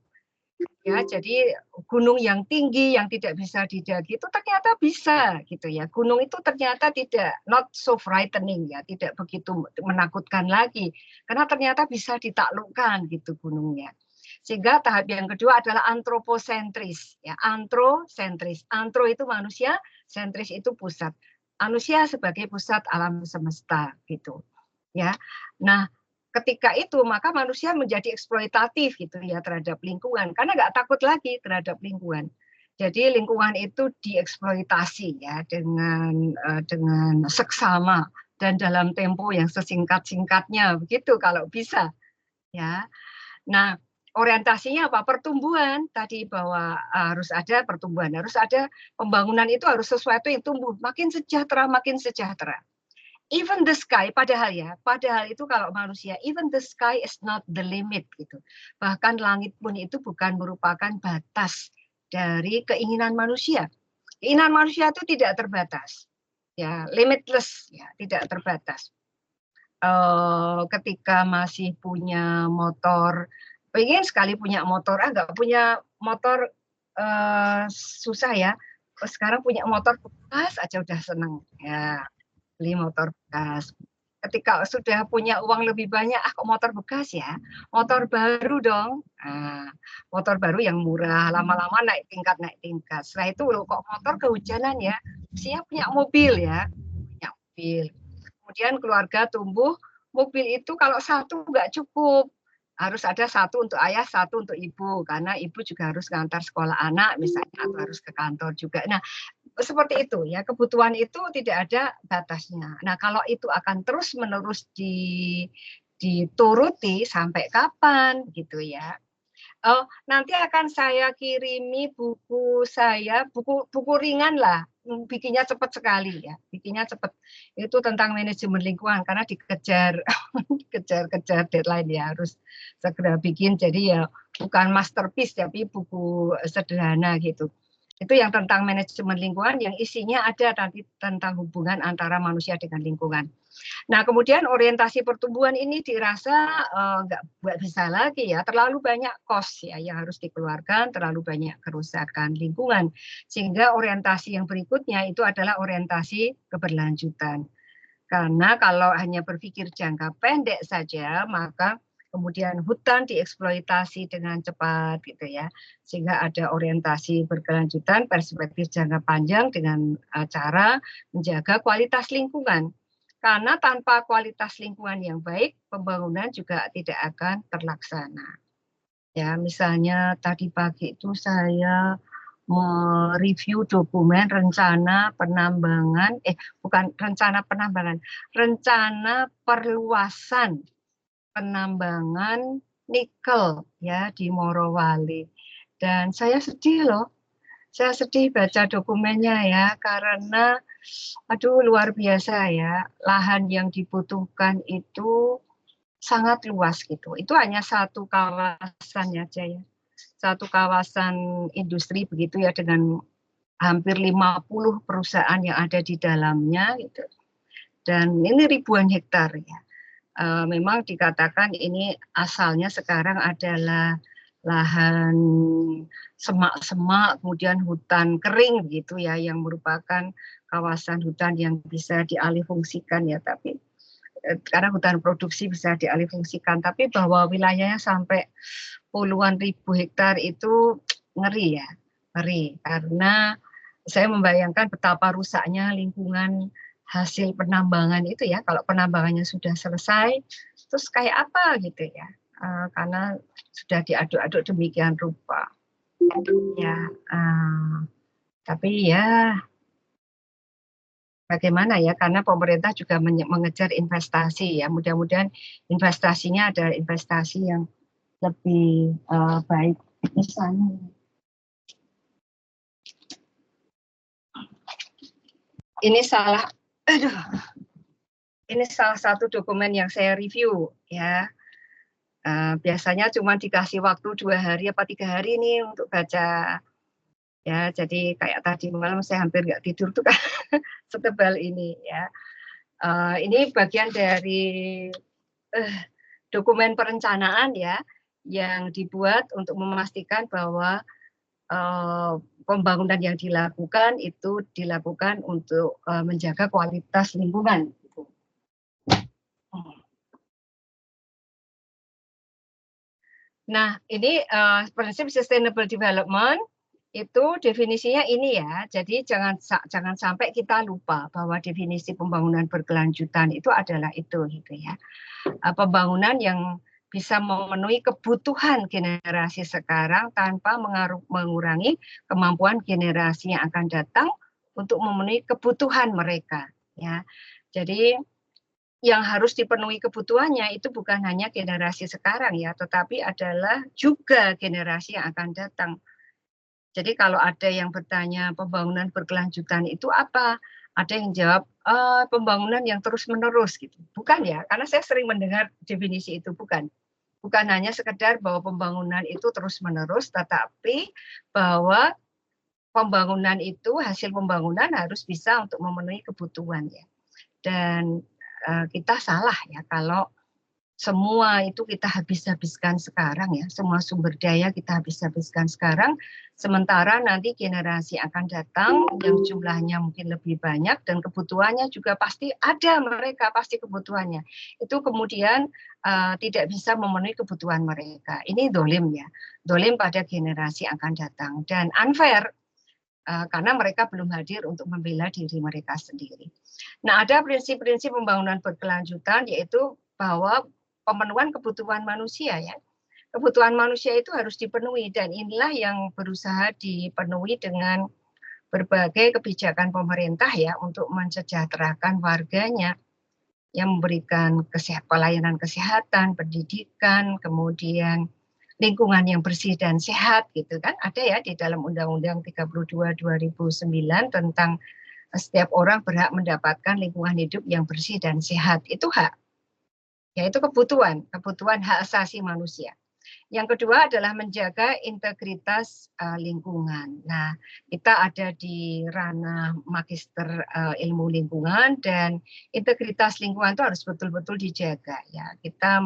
Ya, jadi gunung yang tinggi yang tidak bisa didaki itu ternyata bisa gitu ya. Gunung itu ternyata tidak not so frightening ya, tidak begitu menakutkan lagi karena ternyata bisa ditaklukkan gitu gunungnya. Sehingga tahap yang kedua adalah antroposentris ya, antrosentris. Antro itu manusia, sentris itu pusat. Manusia sebagai pusat alam semesta gitu. Ya. Nah, ketika itu maka manusia menjadi eksploitatif gitu ya terhadap lingkungan karena nggak takut lagi terhadap lingkungan. Jadi lingkungan itu dieksploitasi ya dengan seksama dan dalam tempo yang sesingkat-singkatnya begitu kalau bisa ya. Nah, orientasinya apa? Pertumbuhan tadi bahwa harus ada pertumbuhan, harus ada pembangunan itu harus sesuatu yang tumbuh makin sejahtera. Even the sky, padahal itu kalau manusia, even the sky is not the limit gitu. Bahkan langit pun itu bukan merupakan batas dari keinginan manusia. Keinginan manusia itu tidak terbatas, ya limitless, ya tidak terbatas. Ketika masih punya motor, pengen sekali punya motor, nggak punya motor susah ya. Sekarang punya motor bekas aja udah seneng ya. Beli motor bekas. Ketika sudah punya uang lebih banyak, kok motor bekas ya? Motor baru dong. Nah, motor baru yang murah, lama-lama naik tingkat. Setelah itu kok motor kehujanan ya? Siap punya mobil ya, punya mobil. Kemudian keluarga tumbuh, mobil itu kalau satu nggak cukup. Harus ada satu untuk ayah, satu untuk ibu. Karena ibu juga harus ngantar sekolah anak misalnya, atau harus ke kantor juga. Nah, seperti itu ya, kebutuhan itu tidak ada batasnya. Nah, kalau itu akan terus-menerus dituruti sampai kapan gitu ya. Nanti akan saya kirimi buku saya, buku ringan lah, bikinnya cepat sekali ya, bikinnya cepat. Itu tentang manajemen lingkungan karena dikejar deadline ya, harus segera bikin. Jadi ya bukan masterpiece tapi buku sederhana gitu. Itu yang tentang manajemen lingkungan yang isinya ada nanti tentang hubungan antara manusia dengan lingkungan. Nah, kemudian orientasi pertumbuhan ini dirasa nggak bisa lagi ya, terlalu banyak cost ya yang harus dikeluarkan, terlalu banyak kerusakan lingkungan. Sehingga orientasi yang berikutnya itu adalah orientasi keberlanjutan. Karena kalau hanya berpikir jangka pendek saja, maka kemudian hutan dieksploitasi dengan cepat gitu ya, sehingga ada orientasi berkelanjutan, perspektif jangka panjang dengan cara menjaga kualitas lingkungan. Karena tanpa kualitas lingkungan yang baik, pembangunan juga tidak akan terlaksana. Ya, misalnya tadi pagi itu saya mereview dokumen rencana penambangan, rencana perluasan penambangan nikel ya di Morowali. Dan saya sedih loh. Saya sedih baca dokumennya ya karena luar biasa ya. Lahan yang dibutuhkan itu sangat luas gitu. Itu hanya satu kawasan aja ya. Satu kawasan industri begitu ya dengan hampir 50 perusahaan yang ada di dalamnya gitu. Dan ini ribuan hektar ya. Memang dikatakan ini asalnya sekarang adalah lahan semak-semak, kemudian hutan kering gitu ya, yang merupakan kawasan hutan yang bisa dialihfungsikan ya, tapi karena hutan produksi bisa dialihfungsikan, tapi bahwa wilayahnya sampai puluhan ribu hektar itu ngeri ya, ngeri karena saya membayangkan betapa rusaknya lingkungan hasil penambangan itu ya, kalau penambangannya sudah selesai, terus kayak apa gitu ya, karena sudah diaduk-aduk demikian rupa. Ya, tapi ya bagaimana ya, karena pemerintah juga mengejar investasi ya, mudah-mudahan investasinya adalah investasi yang lebih baik. Misalnya, ini salah satu dokumen yang saya review ya. Biasanya cuma dikasih waktu 2 hari apa 3 hari nih untuk baca. Ya, jadi kayak tadi malam saya hampir nggak tidur tuh kan, setebal ini ya. Ini bagian dari dokumen perencanaan ya, yang dibuat untuk memastikan bahwa pembangunan yang dilakukan itu dilakukan untuk menjaga kualitas lingkungan. Nah, ini prinsip sustainable development itu definisinya ini ya. Jadi jangan sampai kita lupa bahwa definisi pembangunan berkelanjutan itu adalah itu gitu ya. Pembangunan yang bisa memenuhi kebutuhan generasi sekarang tanpa mengurangi kemampuan generasi yang akan datang untuk memenuhi kebutuhan mereka ya. Jadi yang harus dipenuhi kebutuhannya itu bukan hanya generasi sekarang ya, tetapi adalah juga generasi yang akan datang. Jadi kalau ada yang bertanya pembangunan berkelanjutan itu apa? Ada yang jawab pembangunan yang terus-menerus gitu. Bukan ya, karena saya sering mendengar definisi itu, bukan. Bukan hanya sekedar bahwa pembangunan itu terus-menerus, tetapi bahwa pembangunan itu, hasil pembangunan harus bisa untuk memenuhi kebutuhan ya. Dan kita salah ya kalau semua itu kita habiskan sekarang ya, semua sumber daya kita habiskan sekarang, sementara nanti generasi akan datang yang jumlahnya mungkin lebih banyak dan kebutuhannya juga pasti ada, mereka pasti kebutuhannya itu kemudian tidak bisa memenuhi kebutuhan mereka. Ini dolim ya, dolim pada generasi akan datang dan unfair karena mereka belum hadir untuk membela diri mereka sendiri. Nah, ada prinsip-prinsip pembangunan berkelanjutan yaitu bahwa pemenuhan kebutuhan manusia ya. Kebutuhan manusia itu harus dipenuhi dan inilah yang berusaha dipenuhi dengan berbagai kebijakan pemerintah ya untuk mensejahterakan warganya, yang memberikan pelayanan kesehatan, pendidikan, kemudian lingkungan yang bersih dan sehat gitu kan, ada ya di dalam Undang-Undang 32 2009 tentang setiap orang berhak mendapatkan lingkungan hidup yang bersih dan sehat. Itu hak, yaitu kebutuhan hak asasi manusia. Yang kedua adalah menjaga integritas lingkungan. Nah, kita ada di ranah magister ilmu lingkungan dan integritas lingkungan itu harus betul-betul dijaga ya. Kita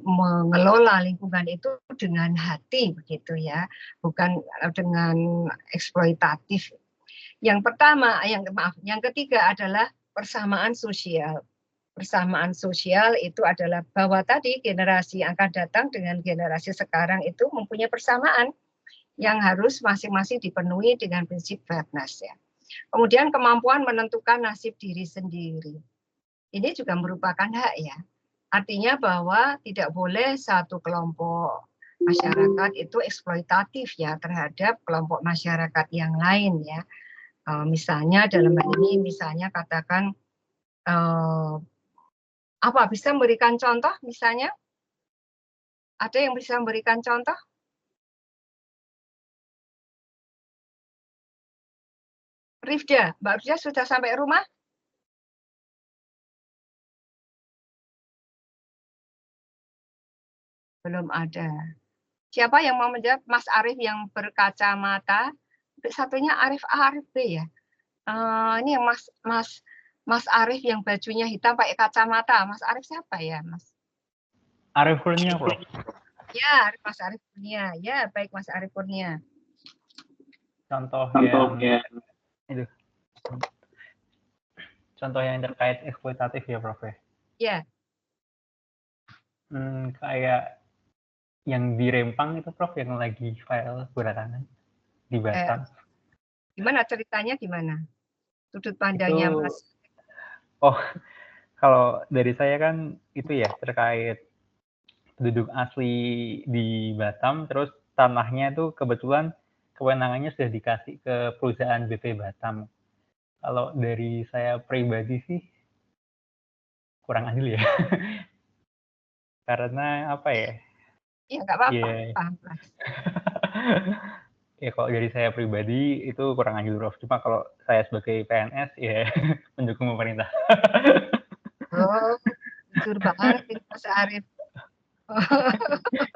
mengelola lingkungan itu dengan hati begitu ya, bukan dengan eksploitatif. Yang pertama, yang ketiga adalah persamaan sosial. Persamaan sosial itu adalah bahwa tadi generasi yang akan datang dengan generasi sekarang itu mempunyai persamaan yang harus masing-masing dipenuhi dengan prinsip fairness ya. Kemudian kemampuan menentukan nasib diri sendiri. Ini juga merupakan hak ya. Artinya bahwa tidak boleh satu kelompok masyarakat itu eksploitatif ya terhadap kelompok masyarakat yang lain ya. Misalnya dalam hal ini misalnya katakan bisa memberikan contoh misalnya? Ada yang bisa memberikan contoh? Rifda, Mbak Rifda sudah sampai rumah? Belum ada. Siapa yang mau menjawab? Mas Arif yang berkacamata. Satunya Arif A, Arif B ya. Ini yang Mas Arif yang bajunya hitam pakai kacamata. Mas Arif siapa ya, Mas? Arif Kurnia, Prof. Ya, Mas Arif Kurnia. Ya, baik Mas Arif Kurnia. Contoh yang terkait eksploitatif ya, Prof. Ya. Kayak yang di Rempang itu, Prof, yang lagi file belakangan di Batam. Gimana ceritanya gimana? sudut pandangnya Itu Mas. oh, kalau dari saya kan itu ya terkait penduduk asli di Batam, terus tanahnya itu kebetulan kewenangannya sudah dikasih ke perusahaan BP Batam. Kalau dari saya pribadi sih kurang adil ya. Karena apa ya? Ya nggak apa-apa, Ya, paham Mas. ya kalau dari saya pribadi itu kurang adil, Prof. Cuma kalau saya sebagai PNS ya mendukung pemerintah. Oh, jujur banget ini Mas Arif.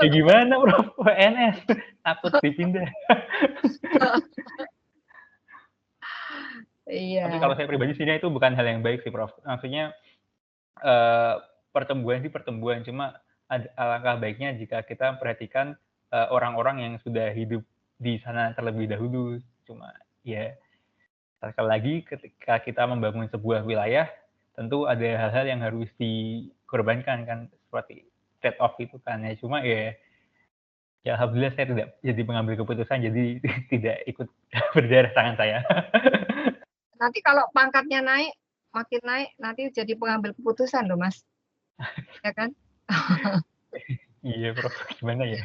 Ya gimana, Prof? PNS takut dipindah. Tapi kalau Iya. saya pribadi sih itu bukan hal yang baik sih, Prof. Maksudnya pertumbuhan sih pertumbuhan, cuma alangkah baiknya jika kita memperhatikan orang-orang yang sudah hidup di sana terlebih dahulu. Cuma ya sekali lagi ketika kita membangun sebuah wilayah, tentu ada hal-hal yang harus dikorbankan kan, seperti trade off itu kan ya. Cuma ya alhamdulillah saya tidak jadi pengambil keputusan, jadi tidak ikut berdarah tangan saya. Nanti kalau pangkatnya naik, makin naik, nanti jadi pengambil keputusan loh Mas. Ya kan? Iya, Prof. Gimana ya?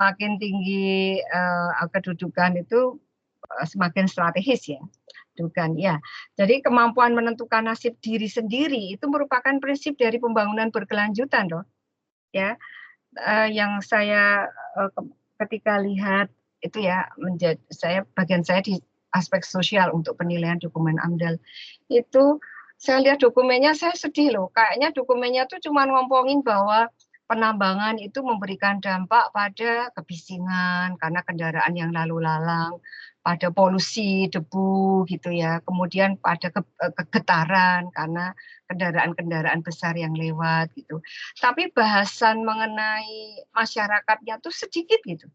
Makin tinggi kedudukan itu semakin strategis ya. Dukan ya. Jadi kemampuan menentukan nasib diri sendiri itu merupakan prinsip dari pembangunan berkelanjutan loh. Ya. Yang saya ketika lihat itu ya bagian saya di aspek sosial untuk penilaian dokumen AMDAL itu saya lihat dokumennya saya sedih loh, kayaknya dokumennya tuh cuma ngomongin bahwa penambangan itu memberikan dampak pada kebisingan karena kendaraan yang lalu lalang, pada polusi debu gitu ya, kemudian pada kegetaran karena kendaraan-kendaraan besar yang lewat gitu. Tapi bahasan mengenai masyarakatnya tuh sedikit gitu.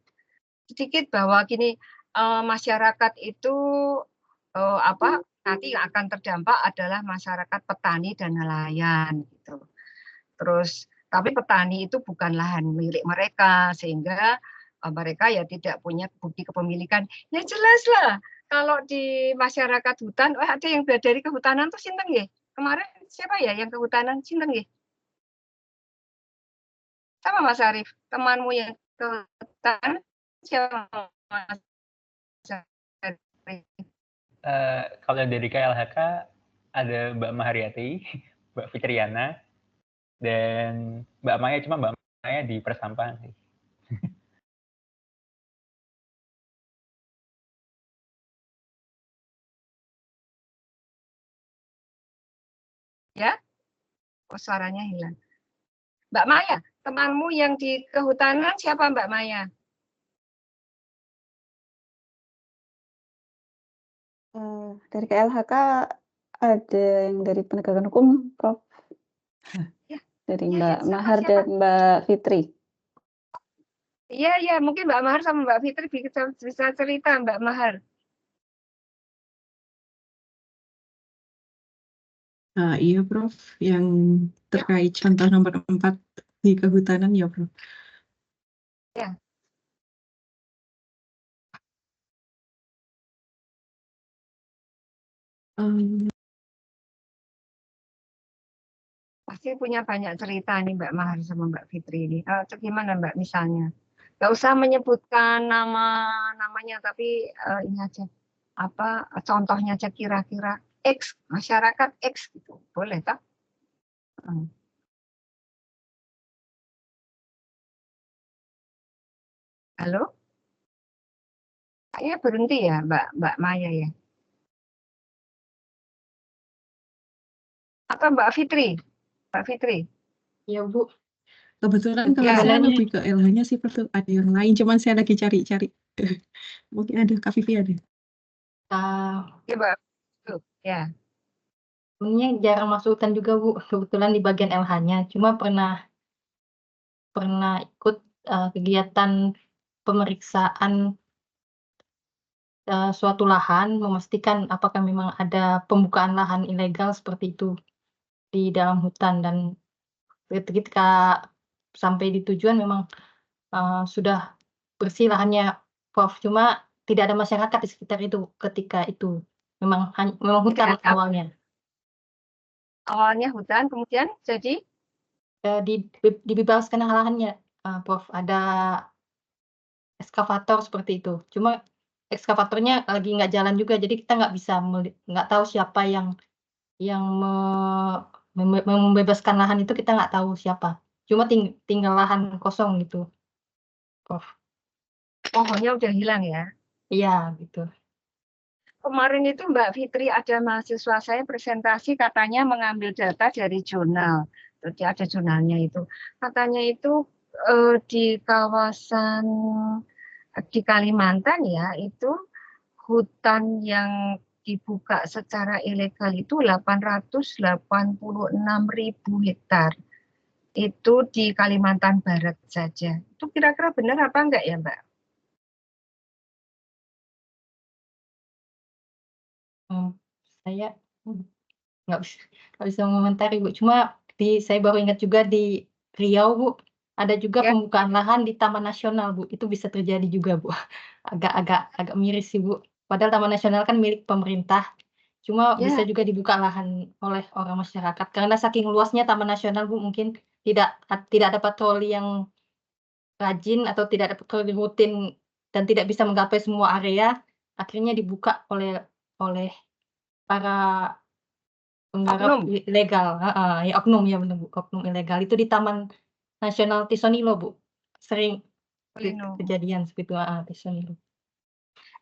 Sedikit bahwa gini, masyarakat itu nanti yang akan terdampak adalah masyarakat petani dan nelayan gitu. Terus tapi petani itu bukan lahan milik mereka sehingga mereka ya tidak punya bukti kepemilikan. Ya jelas lah kalau di masyarakat hutan, ada yang dari kehutanan tuh sinten nggih? Kemarin siapa ya yang kehutanan sinten nggih? Sama Mas Arif, temanmu yang kehutanan siapa Mas Arif? Kalau dari KLHK ada Mbak Mahariati, Mbak Fitriana, dan Mbak Maya, cuma Mbak Maya di persampahan sih. Ya? Oh, suaranya hilang. Mbak Maya, temanmu yang di kehutanan siapa Mbak Maya? Dari KLHK ada yang dari penegakan hukum, Prof. Ya. Dari Ya, Mbak ya, siapa, Mahar siapa? dan Mbak Fitri. Iya, mungkin Mbak Mahar sama Mbak Fitri bisa cerita Mbak Mahar. Iya, Prof. Yang terkait contoh nomor 4 di kehutanan ya, Prof. Ya. Pasti punya banyak cerita nih Mbak Mahar sama Mbak Fitri ini. Gimana Mbak misalnya? Gak usah menyebutkan namanya, tapi ini aja apa contohnya aja kira-kira X masyarakat X gitu, boleh tak? Halo? Kayaknya berhenti ya Mbak Maya ya? Atau Mbak Fitri? Mbak Fitri? Iya, Bu. Kebetulan kalau Ya. saya lebih ke LH-nya sih, Prof. Ada yang lain, cuman saya lagi cari-cari. Mungkin ada, Kak Vivi ada. Ya, Mbak. Ya. Sebenarnya jarang masuk hutan juga, Bu. Kebetulan di bagian LH-nya. Cuma pernah ikut kegiatan pemeriksaan suatu lahan, memastikan apakah memang ada pembukaan lahan ilegal seperti itu di dalam hutan, dan ketika sampai di tujuan memang sudah bersih lahannya, Prof. Cuma tidak ada masyarakat di sekitar itu ketika itu. memang hutan awalnya. Awalnya hutan, kemudian jadi dibebaskan lahannya, Prof. Ada ekskavator seperti itu. Cuma ekskavatornya lagi nggak jalan juga, jadi kita nggak tahu siapa yang membebaskan lahan itu, kita nggak tahu siapa. Cuma tinggal lahan kosong gitu, Prof. Pohonnya udah hilang ya? Iya, gitu. Kemarin itu Mbak Fitri ada mahasiswa saya presentasi, katanya mengambil data dari jurnal. Jadi ada jurnalnya itu. Katanya itu di kawasan di Kalimantan ya, itu hutan yang dibuka secara ilegal itu 886.000 hektar. Itu di Kalimantan Barat saja. Itu kira-kira benar apa enggak ya, Mbak? Saya nggak bisa mengomentari, Bu. Cuma saya baru ingat juga di Riau, Bu, ada juga pembukaan lahan di Taman Nasional, Bu. Itu bisa terjadi juga, Bu. Agak miris sih, Bu. Padahal Taman Nasional kan milik pemerintah. Cuma bisa juga dibuka lahan oleh orang masyarakat. Karena saking luasnya Taman Nasional, Bu, mungkin tidak ada patroli yang rajin atau tidak ada patroli rutin dan tidak bisa menggapai semua area, akhirnya dibuka oleh para penggarap ilegal, ya oknum ya benar, Bu, oknum ilegal itu di Taman Nasional Tisonilo, Bu. Sering kejadian seperti itu, Tisonilo.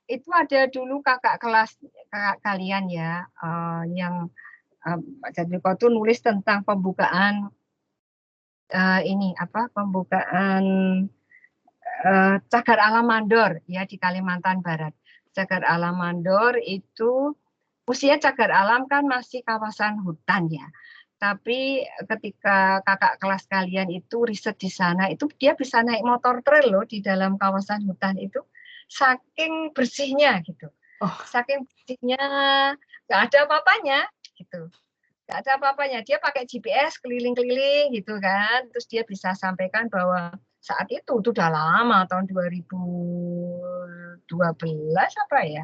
Itu ada dulu kakak kelas kalian ya, yang jadi kau tuh nulis tentang pembukaan pembukaan Cagar Alam Mandor ya di Kalimantan Barat. Cagar Alam Mandor itu usia cagar alam kan masih kawasan hutan ya. Tapi ketika kakak kelas kalian itu riset di sana, itu dia bisa naik motor trail loh di dalam kawasan hutan itu, saking bersihnya gitu. Saking bersihnya, nggak ada apa-apanya gitu. Nggak ada apa-apanya. Dia pakai GPS keliling-keliling gitu kan, terus dia bisa sampaikan bahwa saat itu udah lama, tahun 2012 apa ya,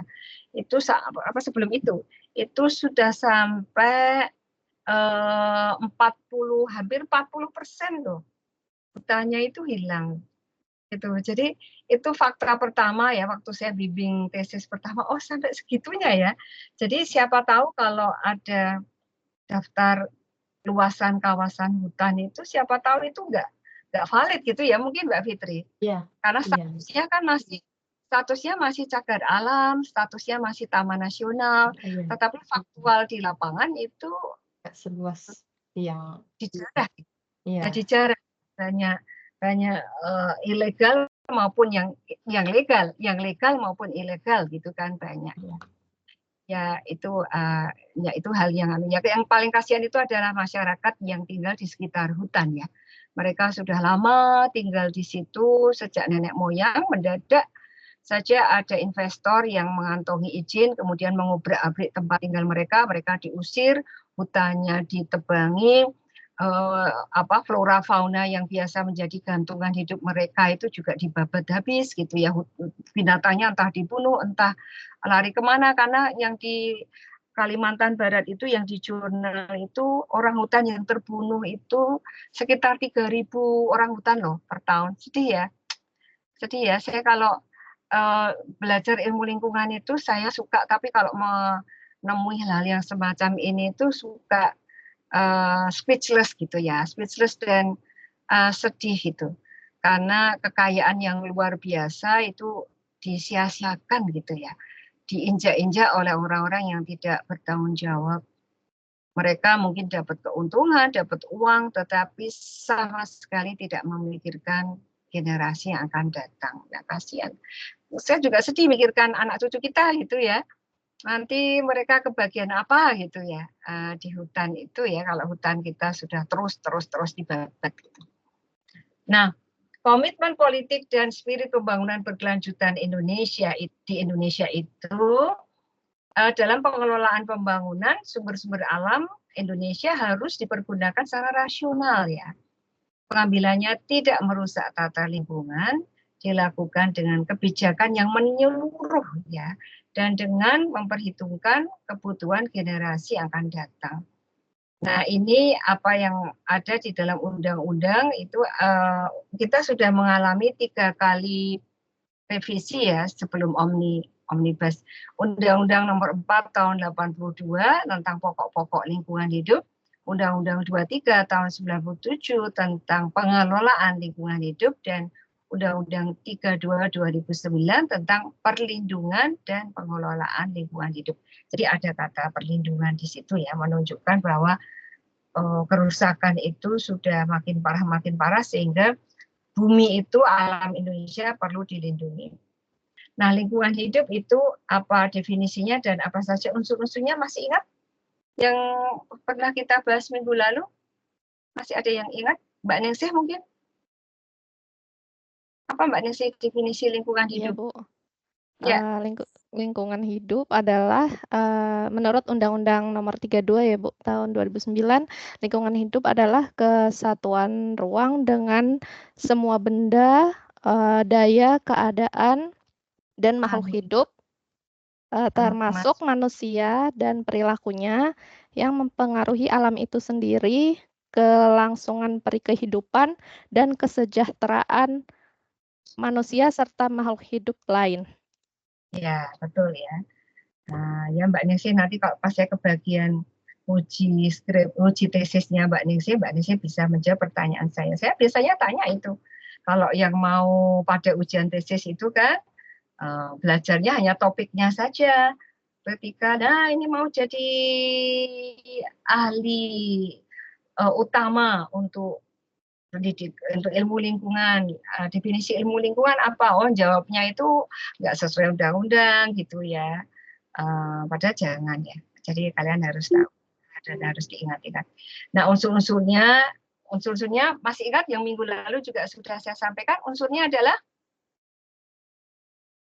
itu sebelum itu sudah sampai hampir 40% loh hutannya itu hilang gitu. Jadi itu fakta pertama ya, waktu saya bimbing tesis pertama, oh sampai segitunya ya. Jadi siapa tahu kalau ada daftar luasan kawasan hutan itu, siapa tahu itu nggak valid gitu ya, mungkin Mbak Fitri. Iya. Karena statusnya masih cagar alam, statusnya masih taman nasional, tetapi faktual di lapangan itu nggak seluas yang dijarah. Dijarah banyak ilegal maupun yang legal maupun ilegal gitu kan banyak. Ya itu hal yang paling kasihan itu adalah masyarakat yang tinggal di sekitar hutan ya. Mereka sudah lama tinggal di situ sejak nenek moyang, mendadak saja ada investor yang mengantongi izin kemudian mengobrak-abrik tempat tinggal mereka diusir, hutannya ditebangi, flora fauna yang biasa menjadi gantungan hidup mereka itu juga dibabat habis gitu ya. Binatangnya entah dibunuh, entah lari kemana, karena yang di Kalimantan Barat itu yang di jurnal itu orang hutan yang terbunuh itu sekitar 3.000 orang hutan loh per tahun. Sedih ya, saya kalau belajar ilmu lingkungan itu saya suka, tapi kalau menemui hal yang semacam ini itu suka speechless gitu ya, speechless dan sedih gitu, karena kekayaan yang luar biasa itu disia-siakan gitu ya, diinjak-injak oleh orang-orang yang tidak bertanggung jawab. Mereka mungkin dapat keuntungan, dapat uang, tetapi sama sekali tidak memikirkan generasi yang akan datang. Ya, kasihan. Saya juga sedih mikirkan anak cucu kita gitu ya. Nanti mereka kebagian apa gitu ya di hutan itu ya, kalau hutan kita sudah terus dibabat gitu. Nah, komitmen politik dan spirit pembangunan berkelanjutan di Indonesia itu dalam pengelolaan pembangunan sumber-sumber alam Indonesia harus dipergunakan secara rasional ya. Pengambilannya tidak merusak tata lingkungan, dilakukan dengan kebijakan yang menyeluruh ya, dan dengan memperhitungkan kebutuhan generasi yang akan datang. Nah, ini apa yang ada di dalam undang-undang itu kita sudah mengalami 3 kali revisi ya sebelum omnibus. Undang-Undang Nomor 4 tahun 82 tentang pokok-pokok lingkungan hidup, Undang-Undang 23 tahun 97 tentang pengelolaan lingkungan hidup, dan Undang-Undang 32 2009 tentang perlindungan dan pengelolaan lingkungan hidup. Jadi ada kata perlindungan di situ ya, menunjukkan bahwa kerusakan itu sudah makin parah sehingga bumi itu, alam Indonesia perlu dilindungi. Nah, lingkungan hidup itu apa definisinya dan apa saja unsur-unsurnya, masih ingat yang pernah kita bahas minggu lalu? Masih ada yang ingat? Mbak Ningsih mungkin? Apa Mbak Ningsih definisi lingkungan Iya, hidup? Bu. Ya. Lingkungan hidup adalah menurut Undang-Undang Nomor 32 ya, Bu, tahun 2009, lingkungan hidup adalah kesatuan ruang dengan semua benda, daya, keadaan, dan makhluk hidup, termasuk manusia dan perilakunya yang mempengaruhi alam itu sendiri, kelangsungan perikehidupan, dan kesejahteraan manusia serta makhluk hidup lain. Ya, betul ya. Nah, ya Mbak Ningsih nanti kalau pas saya kebagian uji tesisnya Mbak Ningsih bisa menjawab pertanyaan saya. Saya biasanya tanya itu. Kalau yang mau pada ujian tesis itu kan belajarnya hanya topiknya saja. Ketika ini mau jadi ahli utama untuk ilmu lingkungan, definisi ilmu lingkungan apa? Oh, jawabnya itu nggak sesuai undang-undang gitu ya. Padahal jangan ya. Jadi kalian harus tahu dan harus diingat-ingat. Nah, unsur-unsurnya masih ingat yang minggu lalu juga sudah saya sampaikan. Unsurnya adalah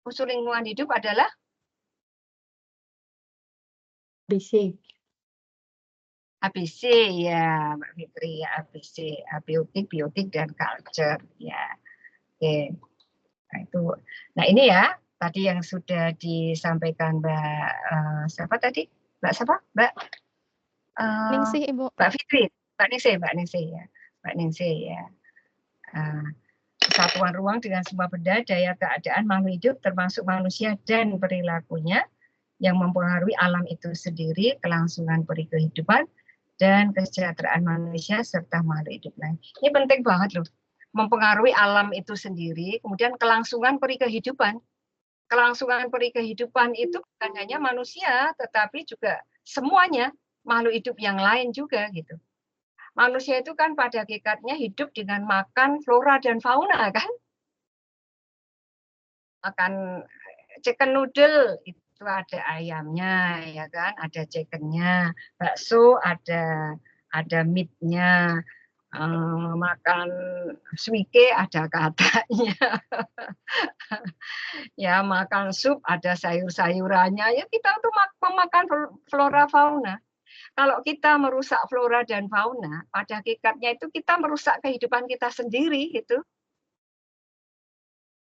unsur lingkungan hidup adalah ABC ya, Mbak Fitri ya, ABC, abiotik, biotik, dan culture ya. Oke. Nah ini ya tadi yang sudah disampaikan Mbak siapa tadi? Mbak siapa? Mbak Ningsih, Ibu. Mbak Fitri, Mbak Ningsih ya. Mbak Ningsih ya. Kesatuan ruang dengan semua benda, daya, keadaan, makhluk hidup termasuk manusia dan perilakunya yang mempengaruhi alam itu sendiri, kelangsungan perikehidupan, dan kesejahteraan manusia serta makhluk hidup lain. Ini penting banget loh. Mempengaruhi alam itu sendiri, kemudian kelangsungan perikehidupan. Kelangsungan perikehidupan itu bukan hanya manusia, tetapi juga semuanya, makhluk hidup yang lain juga gitu. Manusia itu kan pada hakikatnya hidup dengan makan flora dan fauna kan. Makan chicken noodle itu ada ayamnya ya kan, ada chickennya, bakso ada meatnya, makan suike ada katanya, ya makan sup ada sayur-sayurannya, ya kita tuh memakan flora fauna. Kalau kita merusak flora dan fauna, pada hakikatnya itu kita merusak kehidupan kita sendiri gitu.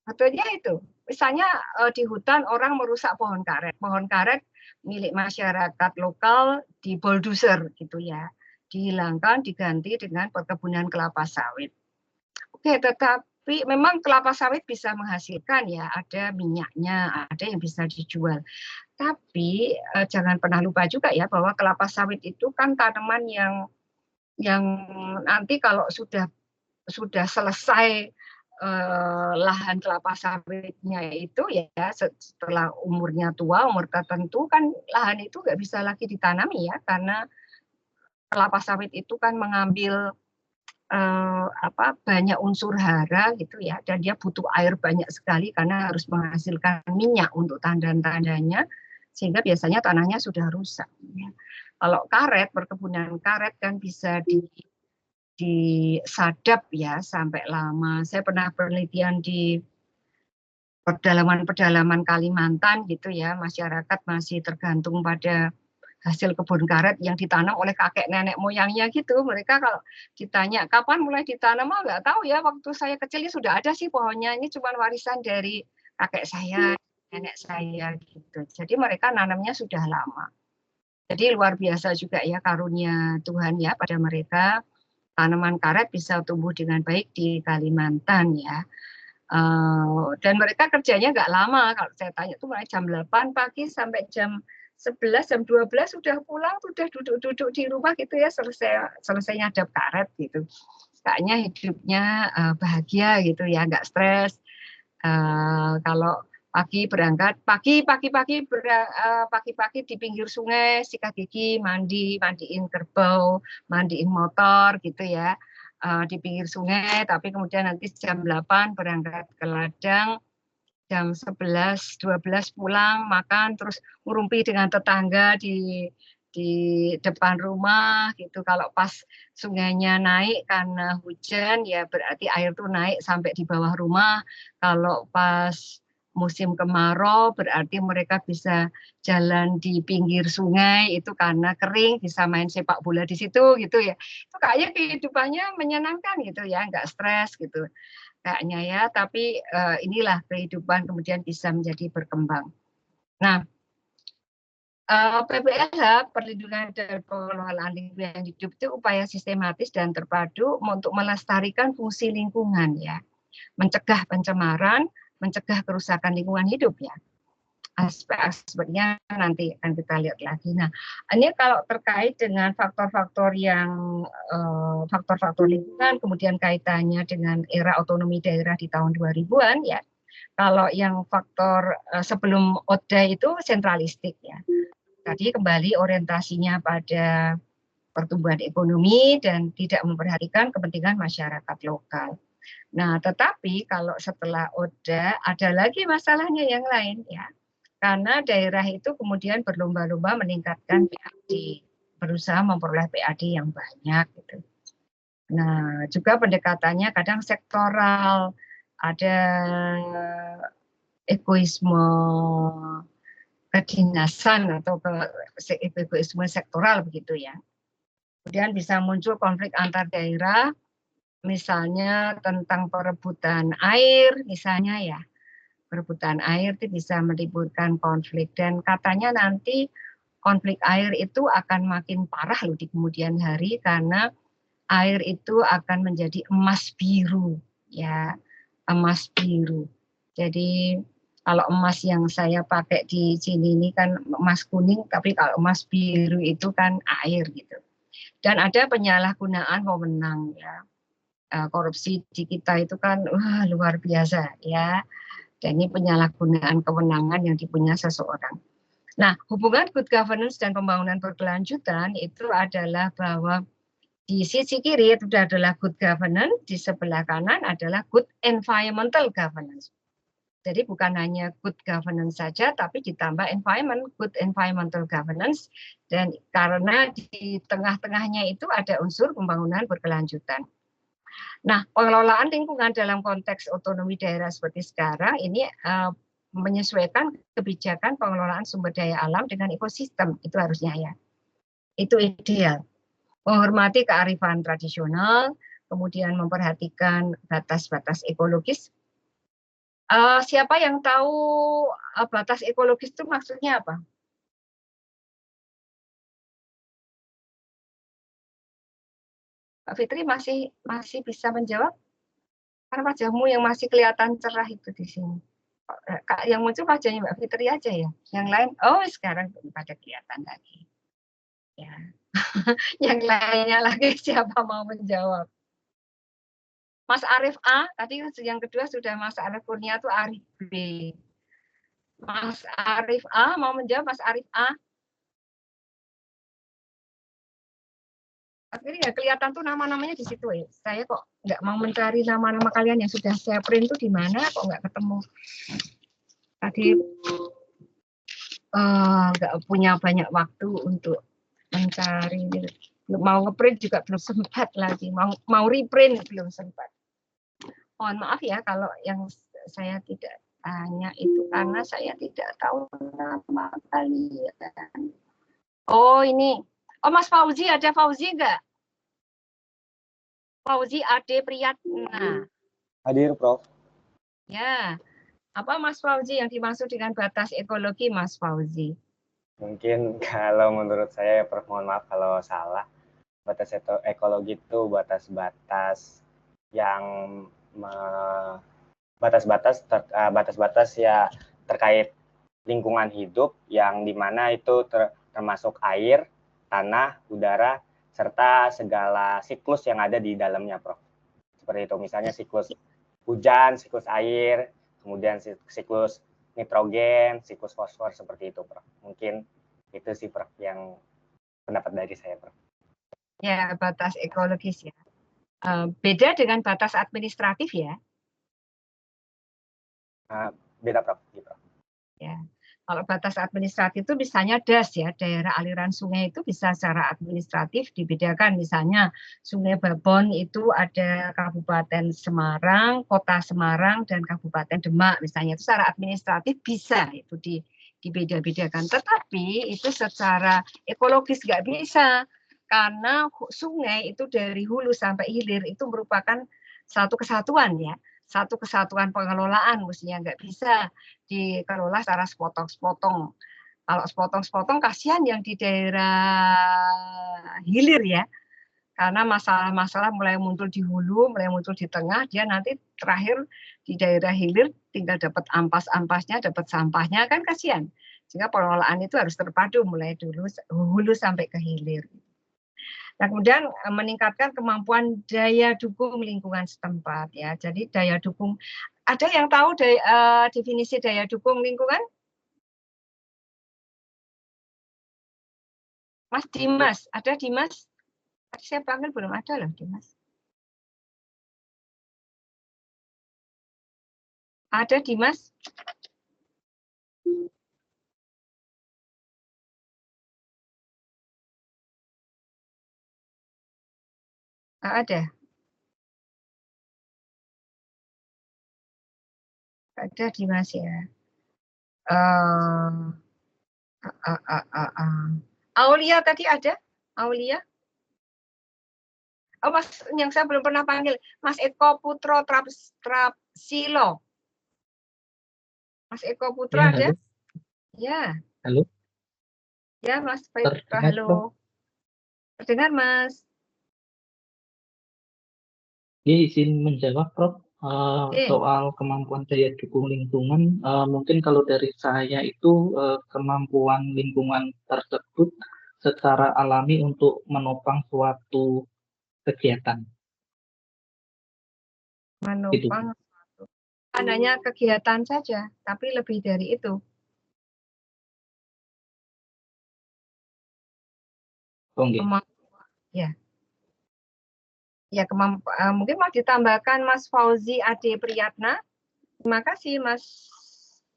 Betulnya itu. Misalnya di hutan orang merusak pohon karet. Pohon karet milik masyarakat lokal di bulldozer gitu ya. Dihilangkan, diganti dengan perkebunan kelapa sawit. Oke, tetapi memang kelapa sawit bisa menghasilkan ya, ada minyaknya, ada yang bisa dijual. Tapi jangan pernah lupa juga ya bahwa kelapa sawit itu kan tanaman yang nanti kalau sudah selesai lahan kelapa sawitnya itu ya setelah umurnya tua, umur tertentu kan lahan itu nggak bisa lagi ditanami ya, karena kelapa sawit itu kan mengambil banyak unsur hara gitu ya, dan dia butuh air banyak sekali karena harus menghasilkan minyak untuk tandan-tandanya, sehingga biasanya tanahnya sudah rusak. Ya. Kalau karet, perkebunan karet kan bisa disadap ya sampai lama. Saya pernah penelitian di pedalaman Kalimantan gitu ya, masyarakat masih tergantung pada hasil kebun karet yang ditanam oleh kakek nenek moyangnya gitu. Mereka kalau ditanya kapan mulai ditanam, nggak tahu ya. Waktu saya kecilnya sudah ada sih pohonnya. Ini cuma warisan dari kakek saya, nenek saya gitu. Jadi mereka nanamnya sudah lama. Jadi luar biasa juga ya karunia Tuhan ya pada mereka. Tanaman karet bisa tumbuh dengan baik di Kalimantan ya. Dan mereka kerjanya nggak lama. Kalau saya tanya tuh mulai jam 8 pagi sampai jam 11, jam 12 sudah pulang, sudah duduk-duduk di rumah gitu ya, selesai nyadap karet gitu. Kayaknya hidupnya bahagia gitu ya, nggak stres. Kalau pagi berangkat, pagi-pagi di pinggir sungai, sikat gigi, mandiin kerbau, mandiin motor gitu ya. Di pinggir sungai, tapi kemudian nanti jam 8 berangkat ke ladang, jam 11, 12 pulang, makan, terus ngurumpi dengan tetangga di depan rumah gitu. Kalau pas sungainya naik karena hujan, ya berarti air tuh naik sampai di bawah rumah. Kalau pas musim kemarau berarti mereka bisa jalan di pinggir sungai itu karena kering, bisa main sepak bola di situ gitu ya. Itu kayaknya kehidupannya menyenangkan gitu ya, nggak stres gitu kayaknya ya. Tapi inilah kehidupan kemudian bisa menjadi berkembang. Nah, PPLH, Perlindungan dan Pengelolaan Lingkungan Hidup itu upaya sistematis dan terpadu untuk melestarikan fungsi lingkungan ya, mencegah pencemaran, mencegah kerusakan lingkungan hidup ya. Aspek-aspeknya nanti akan kita lihat lagi. Nah, ini kalau terkait dengan faktor-faktor faktor-faktor lingkungan, kemudian kaitannya dengan era otonomi daerah di tahun 2000-an ya. Kalau yang faktor sebelum ODA itu sentralistik ya. Tadi kembali orientasinya pada pertumbuhan ekonomi dan tidak memperhatikan kepentingan masyarakat lokal. Nah, tetapi kalau setelah ODA ada lagi masalahnya yang lain ya. Karena daerah itu kemudian berlomba-lomba meningkatkan PAD, berusaha memperoleh PAD yang banyak gitu. Nah, juga pendekatannya kadang sektoral, ada egoisme kedinasan atau egoisme sektoral begitu ya. Kemudian bisa muncul konflik antar daerah, misalnya tentang perebutan air, misalnya ya. Perebutan air itu bisa menimbulkan konflik dan katanya nanti konflik air itu akan makin parah loh di kemudian hari karena air itu akan menjadi emas biru ya, emas biru. Jadi kalau emas yang saya pakai di sini ini kan emas kuning, tapi kalau emas biru itu kan air gitu. Dan ada penyalahgunaan wewenang ya. Korupsi di kita itu kan luar biasa ya. Dan ini penyalahgunaan kewenangan yang dipunya seseorang. Nah, hubungan good governance dan pembangunan berkelanjutan itu adalah bahwa di sisi kiri itu adalah good governance, di sebelah kanan adalah good environmental governance. Jadi bukan hanya good governance saja, tapi ditambah environment, good environmental governance, dan karena di tengah-tengahnya itu ada unsur pembangunan berkelanjutan. Nah, pengelolaan lingkungan dalam konteks otonomi daerah seperti sekarang ini menyesuaikan kebijakan pengelolaan sumber daya alam dengan ekosistem, itu harusnya ya. Itu ideal. Menghormati kearifan tradisional, kemudian memperhatikan batas-batas ekologis. Siapa yang tahu batas ekologis itu maksudnya apa? Pak Fitri masih bisa menjawab? Karena wajahmu yang masih kelihatan cerah itu di sini. Yang muncul wajahnya Mbak Fitri aja ya. Yang lain, sekarang pada kelihatan lagi. Ya. Yang lainnya lagi siapa mau menjawab? Mas Arif A, tadi yang kedua sudah Mas Arif Kurnia itu Arif B. Mas Arif A mau menjawab, Mas Arif A. Akhirnya ya kelihatan tuh nama-namanya di situ ya. Saya kok nggak mau mencari nama-nama kalian yang sudah saya print tuh di mana, kok nggak ketemu. Tadi nggak punya banyak waktu untuk mencari. Mau ngeprint juga belum sempat lagi. Mau reprint belum sempat. Mohon maaf ya kalau yang saya tidak tanya itu karena saya tidak tahu nama kalian. Oh ini, oh Mas Fauzi, ada Fauzi nggak? Fauzi Ade Priyatna. Hadir, Prof. Ya, apa Mas Fauzi yang dimaksud dengan batas ekologi, Mas Fauzi? Mungkin kalau menurut saya, Prof, mohon maaf kalau salah. Batas ekologi itu batas-batas yang batas-batas ya terkait lingkungan hidup yang dimana itu termasuk air, tanah, udara, serta segala siklus yang ada di dalamnya, Prof. Seperti itu, misalnya siklus hujan, siklus air, kemudian siklus nitrogen, siklus fosfor, seperti itu, Prof. Mungkin itu sih, Prof, yang pendapat dari saya, Prof. Ya, batas ekologis ya. Beda dengan batas administratif ya? Beda, Prof. Gitu. Ya. Kalau batas administratif itu misalnya DAS ya, daerah aliran sungai itu bisa secara administratif dibedakan. Misalnya Sungai Babon itu ada Kabupaten Semarang, Kota Semarang, dan Kabupaten Demak. Misalnya itu secara administratif bisa itu dibeda-bedakan. Tetapi itu secara ekologis nggak bisa. Karena sungai itu dari hulu sampai hilir itu merupakan satu kesatuan ya. Satu kesatuan pengelolaan, mestinya nggak bisa dikelola secara sepotong-sepotong. Kalau sepotong-sepotong kasihan yang di daerah hilir ya, karena masalah-masalah mulai muncul di hulu, mulai muncul di tengah, dia nanti terakhir di daerah hilir tinggal dapat ampas-ampasnya, dapat sampahnya, kan kasihan. Sehingga pengelolaan itu harus terpadu mulai dulu hulu sampai ke hilir. Nah, kemudian meningkatkan kemampuan daya dukung lingkungan setempat ya. Jadi daya dukung, ada yang tahu definisi daya dukung lingkungan? Mas Dimas, ada Dimas? Tadi saya panggil belum ada loh Dimas. Ada Dimas? Ada. Ada Dimas ya. Aulia tadi ada? Aulia? Oh, Mas, yang saya belum pernah panggil, Mas Eko Putro Trapsilo. Mas Eko Putro Ya, ada? halo. Ya. Halo. Ya, Mas Petra, Terdengar, Prof. halo. Terdengar, Mas. Ya, izin menjawab, Prof. Oke. Soal kemampuan daya dukung lingkungan, mungkin kalau dari saya itu kemampuan lingkungan tersebut secara alami untuk menopang suatu kegiatan. Menopang suatu. Hanya kegiatan saja, tapi lebih dari itu. Kemampuan, ya. Ya, mungkin mau ditambahkan Mas Fauzi Ade Priyatna. Terima kasih, Mas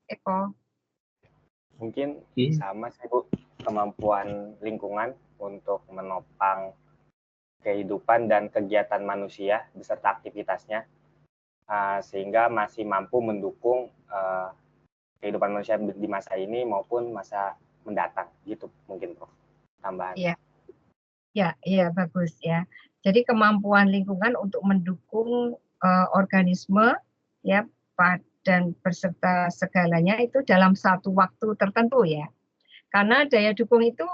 Eko. Mungkin sama sih, Bu, kemampuan lingkungan untuk menopang kehidupan dan kegiatan manusia beserta aktivitasnya, sehingga masih mampu mendukung kehidupan manusia di masa ini maupun masa mendatang, gitu mungkin, Prof. Tambahan. Iya. Ya, bagus ya. Jadi kemampuan lingkungan untuk mendukung organisme ya dan beserta segalanya itu dalam satu waktu tertentu ya. Karena daya dukung itu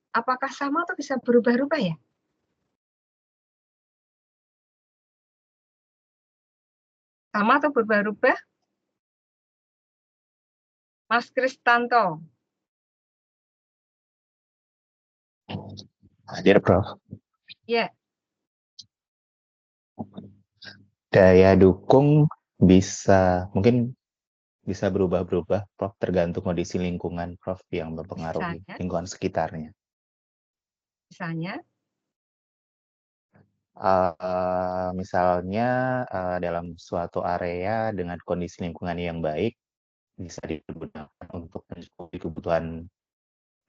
apakah sama atau bisa berubah-ubah ya? Sama atau berubah-ubah? Mas Kristanto. Hadir, Prof. Ya. Daya dukung mungkin bisa berubah-berubah, Prof, tergantung kondisi lingkungan, Prof, yang mempengaruhi lingkungan sekitarnya. Misalnya? Misalnya dalam suatu area dengan kondisi lingkungan yang baik, bisa digunakan untuk mencukupi kebutuhan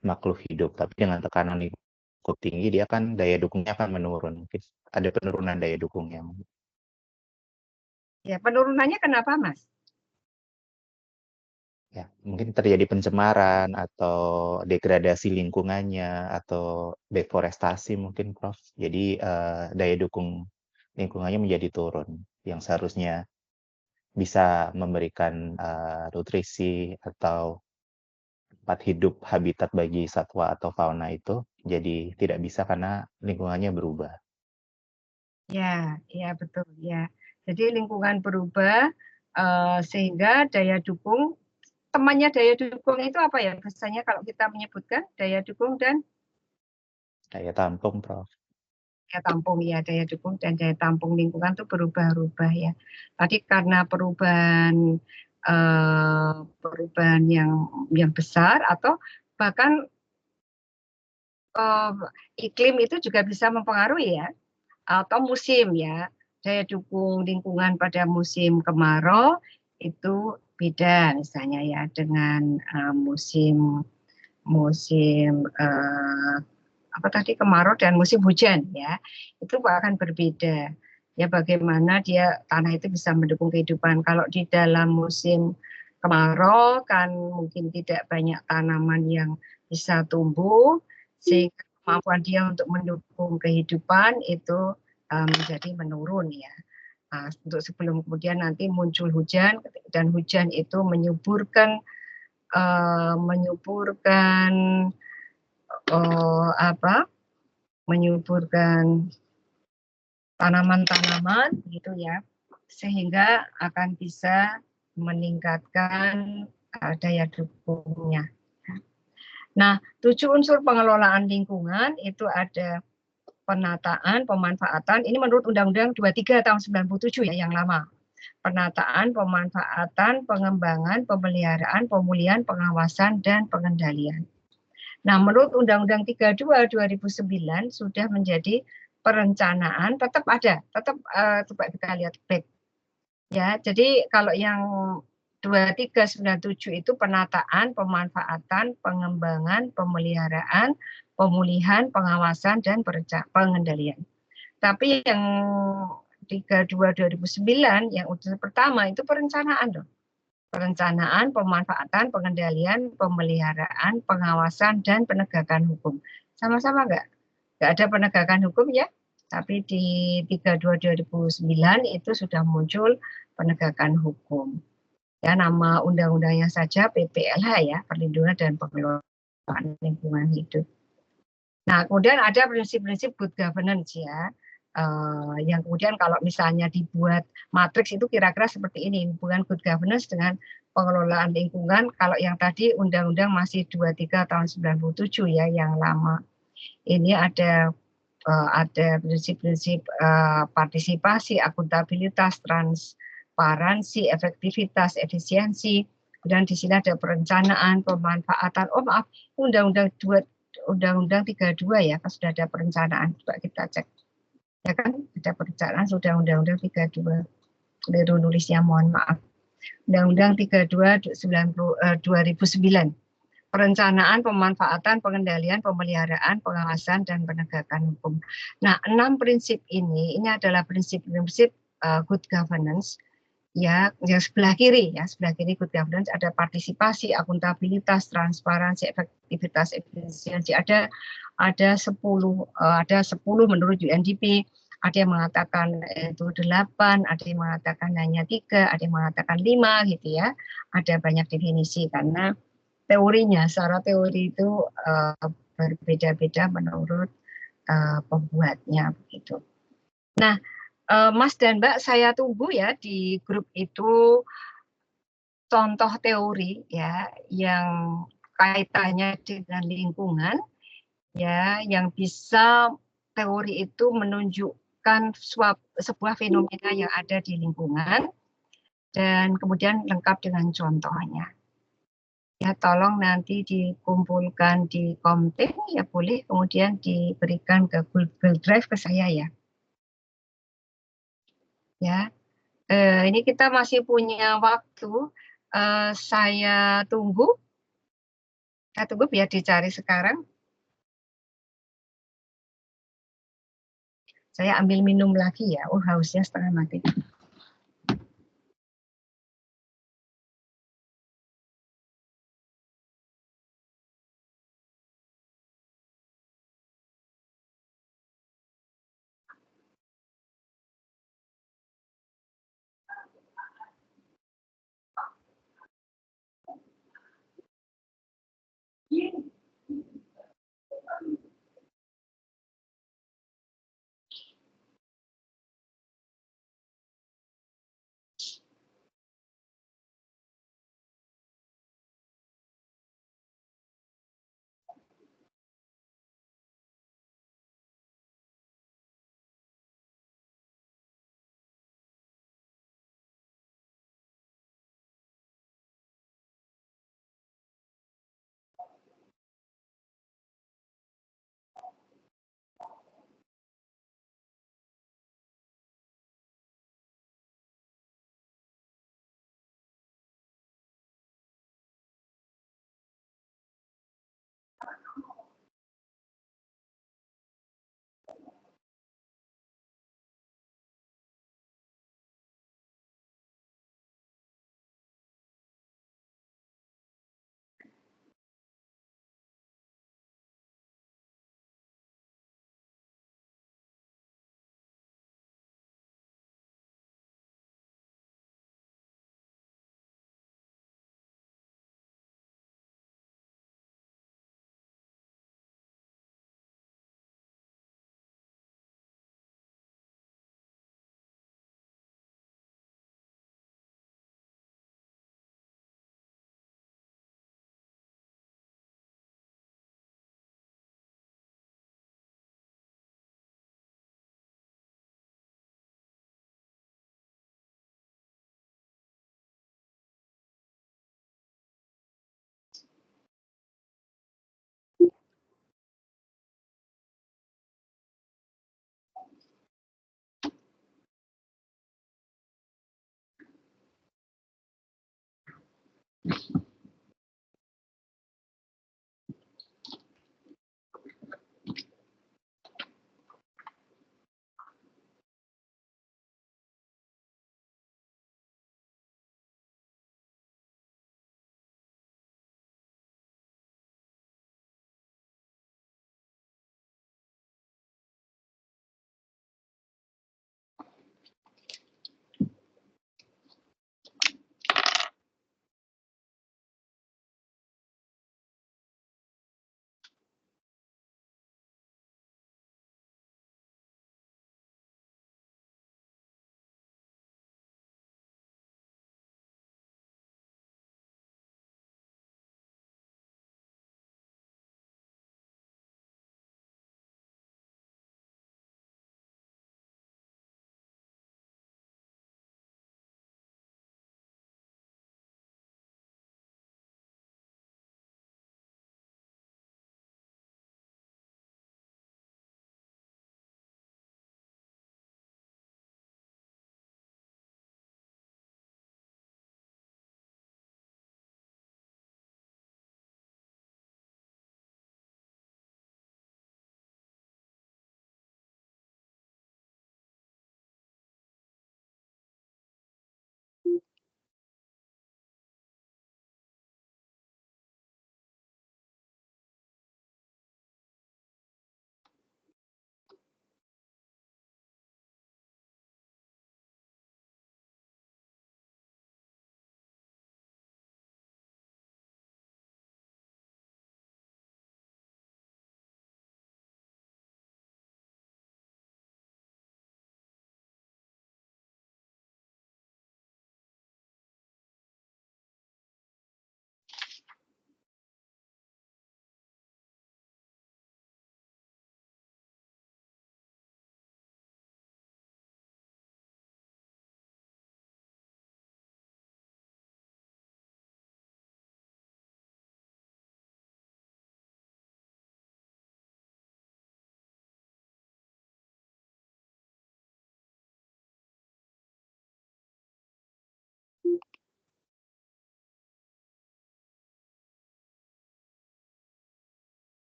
makhluk hidup, tapi dengan tekanan lingkungan cukup tinggi, dia kan daya dukungnya akan menurun. Mungkin ada penurunan daya dukungnya. Ya, penurunannya kenapa, Mas? Ya, mungkin terjadi pencemaran atau degradasi lingkungannya atau deforestasi mungkin, Prof. Jadi daya dukung lingkungannya menjadi turun, yang seharusnya bisa memberikan nutrisi atau tempat hidup habitat bagi satwa atau fauna itu jadi tidak bisa karena lingkungannya berubah. Ya, ya betul ya. Jadi lingkungan berubah sehingga daya dukung, temannya daya dukung itu apa ya? Biasanya kalau kita menyebutkan daya dukung dan Daya tampung, Prof. daya tampung ya, daya dukung dan daya tampung lingkungan itu berubah-ubah ya. Tadi karena perubahan perubahan yang besar atau bahkan iklim itu juga bisa mempengaruhi ya, atau musim ya. Daya dukung lingkungan pada musim kemarau itu beda misalnya ya dengan musim apa tadi kemarau dan musim hujan ya, itu akan berbeda ya. Bagaimana dia tanah itu bisa mendukung kehidupan. Kalau di dalam musim kemarau kan mungkin tidak banyak tanaman yang bisa tumbuh sehingga kemampuan dia untuk mendukung kehidupan itu menjadi menurun ya. Untuk sebelum kemudian nanti muncul hujan dan hujan itu menyuburkan tanaman-tanaman gitu ya, sehingga akan bisa meningkatkan daya dukungnya. Nah, 7 unsur pengelolaan lingkungan itu ada penataan, pemanfaatan, ini menurut Undang-Undang 23 tahun 97 ya, yang lama. Penataan, pemanfaatan, pengembangan, pemeliharaan, pemulihan, pengawasan, dan pengendalian. Nah, menurut Undang-Undang 32 2009 sudah menjadi perencanaan, tetap ada, tetap coba kita lihat back. Ya, jadi kalau yang 2397 itu penataan, pemanfaatan, pengembangan, pemeliharaan, pemulihan, pengawasan, dan pengendalian. Tapi yang 32 2009 yang unsur pertama itu perencanaan loh. Perencanaan, pemanfaatan, pengendalian, pemeliharaan, pengawasan, dan penegakan hukum. Sama-sama nggak ada penegakan hukum ya, tapi di 32 2009 itu sudah muncul penegakan hukum. Ya, nama undang-undangnya saja PPLH ya, Perlindungan dan Pengelolaan Lingkungan Hidup. Nah, kemudian ada prinsip-prinsip good governance ya, yang kemudian kalau misalnya dibuat matriks itu kira-kira seperti ini, hubungan good governance dengan pengelolaan lingkungan. Kalau yang tadi undang-undang masih 23 tahun 97 ya, yang lama. Ini ada prinsip-prinsip partisipasi, akuntabilitas, transparansi, efektivitas, efisiensi, dan di sini ada perencanaan, pemanfaatan. Oh maaf, Undang-Undang 32 ya, kan sudah ada perencanaan. Coba kita cek. Ya kan, ada perencanaan sudah Undang-Undang 32. Keliru nulisnya, mohon maaf. Undang-Undang 32 2009. Perencanaan, pemanfaatan, pengendalian, pemeliharaan, pengawasan, dan penegakan hukum. Nah, 6 prinsip ini adalah prinsip-prinsip good governance ya, yang sebelah kiri good governance ada partisipasi, akuntabilitas, transparansi, efektivitas, efisiensi. Ada 10 menurut UNDP, ada yang mengatakan itu 8, ada yang mengatakan hanya 3, ada yang mengatakan 5 gitu ya. Ada banyak definisi karena teorinya, secara teori itu berbeda-beda menurut pembuatnya begitu. Nah, Mas dan Mbak, saya tunggu ya di grup itu contoh teori ya yang kaitannya dengan lingkungan ya, yang bisa teori itu menunjukkan sebuah fenomena yang ada di lingkungan dan kemudian lengkap dengan contohnya. Ya, tolong nanti dikumpulkan di Komting ya, boleh kemudian diberikan ke Google Drive ke saya ya. Ya, ini kita masih punya waktu. Saya tunggu biar dicari sekarang. Saya ambil minum lagi ya. Oh, hausnya setengah mati.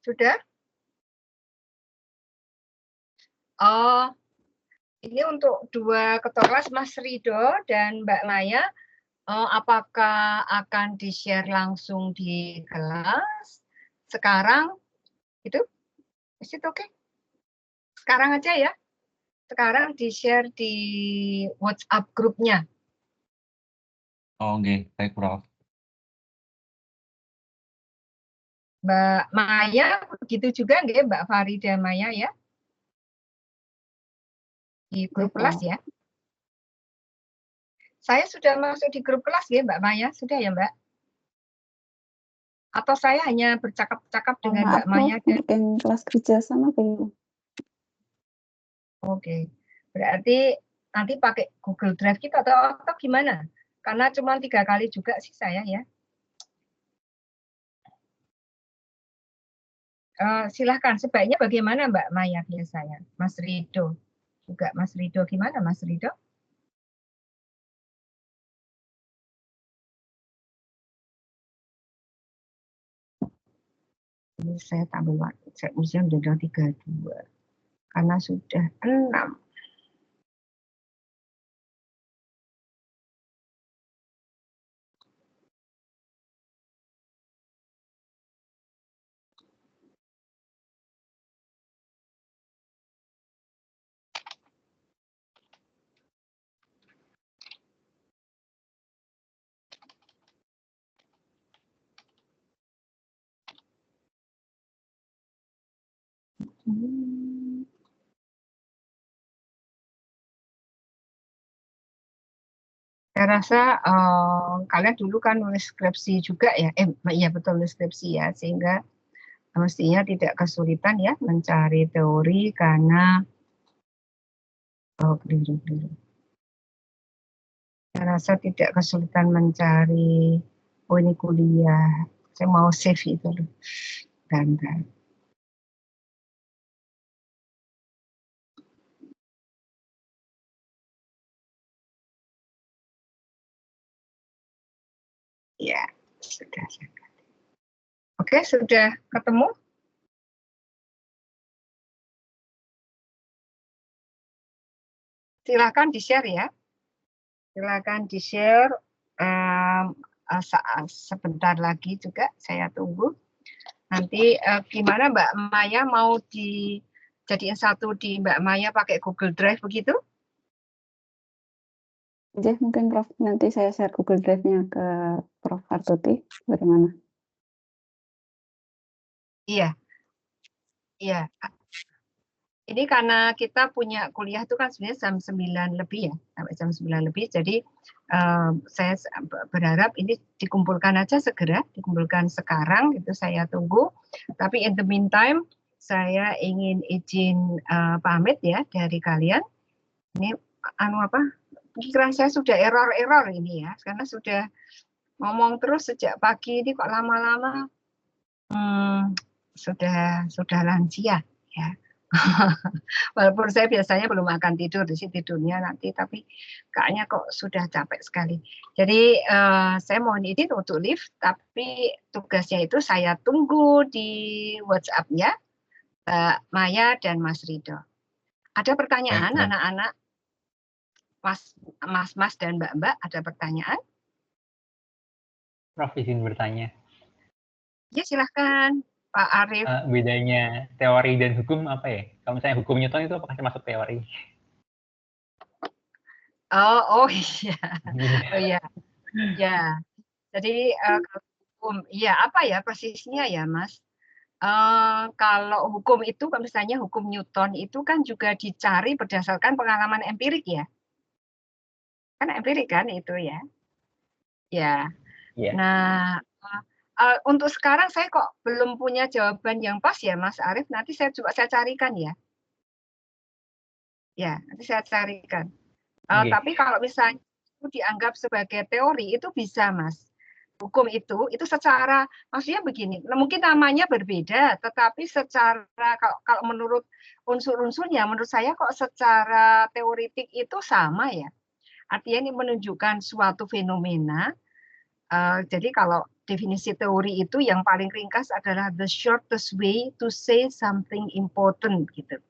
Sudah? Oh, ini untuk dua ketua kelas Mas Rido dan Mbak Maya. Apakah akan di-share langsung di kelas sekarang? Itu? Is it okay? Sekarang aja ya. Sekarang di-share di WhatsApp grupnya. Oke, baik Prof. Mbak Maya, begitu juga nggak Mbak Farida Maya ya? Di grup kelas ya. Saya sudah masuk di grup kelas ya Mbak Maya, sudah ya Mbak? Atau saya hanya bercakap-cakap dengan Mbak Maya? Bikin kelas kerja sama belum? Oke, berarti nanti pakai Google Drive kita atau gimana? Karena cuma 3 kali juga sih saya ya. Silahkan, sebaiknya bagaimana Mbak Maya biasanya? Mas Rido, juga Mas Rido, gimana Mas Rido? Ini saya tambah waktu, saya usia sudah 32 karena sudah 6. Saya rasa kalian dulu kan nulis skripsi juga ya, iya betul nulis skripsi ya, sehingga mestinya tidak kesulitan ya mencari teori karena keliru. Saya rasa tidak kesulitan mencari, ini kuliah, saya mau save itu loh, bentar. Ya, sudah. Oke, sudah ketemu? Silakan di-share ya. Silakan di-share sebentar lagi juga saya tunggu. Nanti gimana Mbak Maya, mau dijadiin satu di Mbak Maya pakai Google Drive begitu? Jadi mungkin Prof, nanti saya share Google Drive-nya ke Prof Hartuti, bagaimana? Iya. Ini karena kita punya kuliah itu kan sebenarnya jam 9 lebih ya, sampai jam 9 lebih. Jadi saya berharap ini dikumpulkan aja segera, dikumpulkan sekarang, itu saya tunggu. Tapi in the meantime, saya ingin izin pamit ya dari kalian. Ini pikiran saya sudah error ini ya, karena sudah ngomong terus sejak pagi ini kok lama-lama sudah lansia ya. Walaupun saya biasanya belum akan tidur, di sini tidurnya nanti, tapi kayaknya kok sudah capek sekali. Jadi saya mohon izin untuk live, tapi tugasnya itu saya tunggu di WhatsApp-nya Maya dan Mas Rido. Ada pertanyaan anak-anak? Mas dan Mbak, ada pertanyaan? Prof, izin bertanya. Ya silahkan. Pak Arief. Bedanya teori dan hukum apa ya? Kalau misalnya hukum Newton itu apakah termasuk teori? Oh iya. Oh iya. Ya. Jadi hukum, iya apa ya persisnya ya Mas? Kalau hukum itu, misalnya hukum Newton itu kan juga dicari berdasarkan pengalaman empirik ya. Kan empirik kan itu ya. Ya. Yeah. Nah, untuk sekarang saya kok belum punya jawaban yang pas ya Mas Arief, nanti saya carikan ya. Ya, nanti saya carikan. Tapi kalau misalnya itu dianggap sebagai teori, itu bisa Mas. Hukum itu secara, maksudnya begini, mungkin namanya berbeda, tetapi secara, kalau menurut unsur-unsurnya, menurut saya kok secara teoritik itu sama ya. Artinya ini menunjukkan suatu fenomena. Jadi kalau definisi teori itu yang paling ringkas adalah the shortest way to say something important gitu,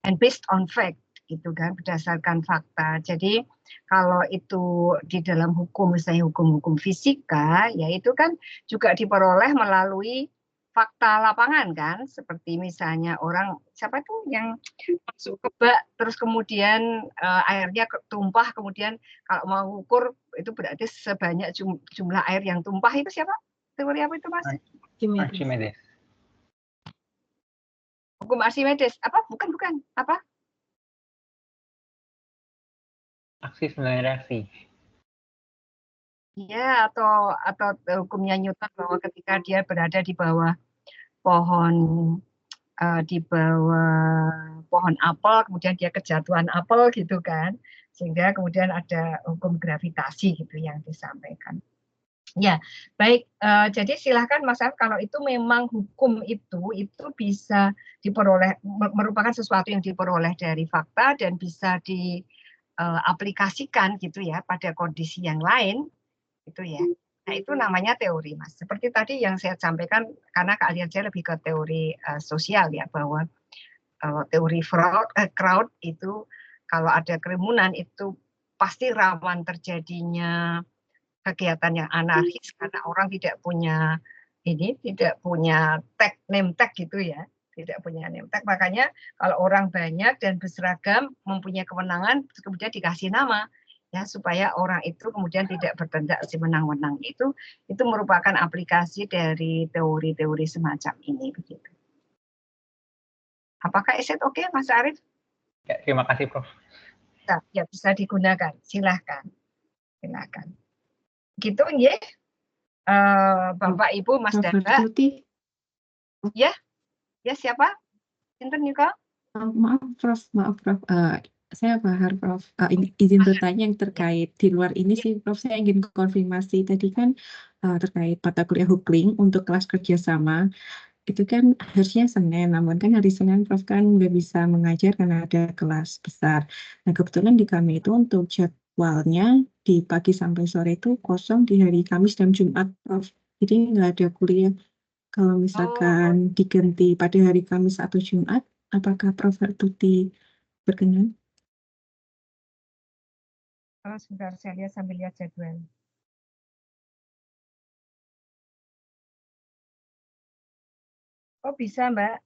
and based on fact gitu kan, berdasarkan fakta. Jadi kalau itu di dalam hukum, misalnya hukum fisika, ya itu kan juga diperoleh melalui fakta lapangan kan, seperti misalnya orang siapa tuh yang masuk ke bak terus kemudian airnya tumpah, kemudian kalau mau ukur itu berarti sebanyak jumlah air yang tumpah, itu siapa? Teori apa itu Mas? Archimedes. Hukum Archimedes. Apa? Bukan. Apa? Aksi sembilan reaksi. Iya, atau hukumnya Newton bahwa ketika dia berada di bawah pohon apel, kemudian dia kejatuhan apel gitu kan, sehingga kemudian ada hukum gravitasi gitu yang disampaikan. Ya, baik. Jadi silahkan Mas Arief, kalau itu memang hukum itu bisa diperoleh, merupakan sesuatu yang diperoleh dari fakta dan bisa diaplikasikan gitu ya pada kondisi yang lain, itu ya. Nah, itu namanya teori, Mas. Seperti tadi yang saya sampaikan, karena keahlian saya lebih ke teori sosial ya, bahwa teori crowd itu kalau ada kerumunan itu pasti rawan terjadinya kegiatan yang anarkis karena orang tidak punya name tag gitu ya, tidak punya name tag. Makanya kalau orang banyak dan berseragam mempunyai kewenangan kemudian dikasih nama ya supaya orang itu kemudian tidak bertindak semenang-menang. Itu merupakan aplikasi dari teori-teori semacam ini begitu. Apakah is it oke, Mas Arief? Ya, terima kasih, Prof. Ya, bisa digunakan. Silahkan. Gitu, ya. Bapak, Ibu, Mas Dara. Ya, siapa? Sinten Nika? Maaf, Prof. Saya Bahar, Prof. Izin bertanya yang terkait di luar ini sih, Prof. Saya ingin konfirmasi. Tadi kan terkait mata kuliah Hukling untuk kelas kerjasama. Itu kan harusnya Senin, namun kan hari Senin Prof kan nggak bisa mengajar karena ada kelas besar. Nah kebetulan di kami itu untuk jadwalnya di pagi sampai sore itu kosong di hari Kamis dan Jumat, Prof. Jadi nggak ada kuliah. Kalau misalkan diganti pada hari Kamis atau Jumat, apakah Prof Tuti berkenan? Sebentar, saya lihat sambil lihat jadwal. Oh bisa Mbak,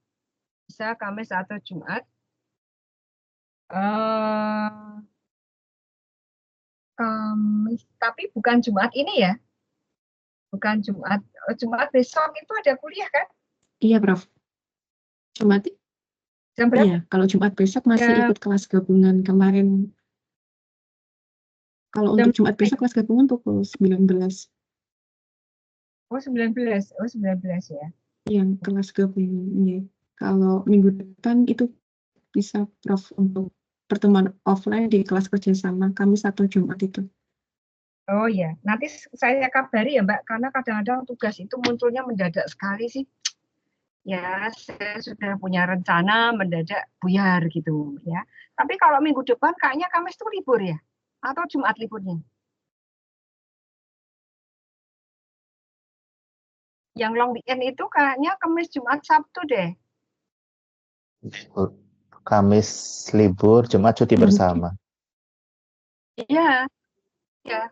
bisa Kamis atau Jumat. Kamis, tapi bukan Jumat ini ya? Bukan Jumat. Jumat besok itu ada kuliah kan? Iya Prof. Jumat? Jam berapa? Iya, kalau Jumat besok masih ikut kelas gabungan kemarin. Kalau untuk Jumat besok kelas gabungan pukul 19. Oh 19 ya. Yang kelas gabungan. Kalau minggu depan itu bisa Prof untuk pertemuan offline di kelas kerjasama Kamis atau Jumat itu. Oh ya, nanti saya kabari ya Mbak, karena kadang-kadang tugas itu munculnya mendadak sekali sih. Ya, saya sudah punya rencana mendadak buyar gitu ya. Tapi kalau minggu depan kayaknya Kamis itu libur ya? Atau Jumat liburnya? Yang long weekend itu kayaknya Kamis, Jumat, Sabtu deh. Kamis libur, Jumat cuti bersama. Iya, ya.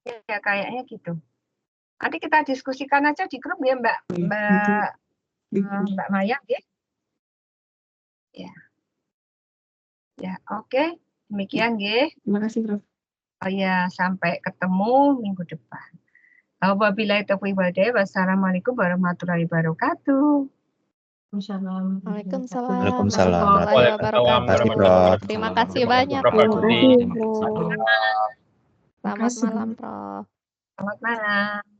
Ya, kayaknya gitu. Nanti kita diskusikan aja di grup ya Mbak Maya ya. Ya, oke. Demikian ya. Terima kasih Prof. Oh ya, sampai ketemu minggu depan. Wabillahi taufiq wal hidayah. Wassalamualaikum warahmatullahi wabarakatuh. Waalaikumsalam warahmatullahi wabarakatuh. Terima kasih banyak, Prof. Selamat malam, Prof. Selamat malam.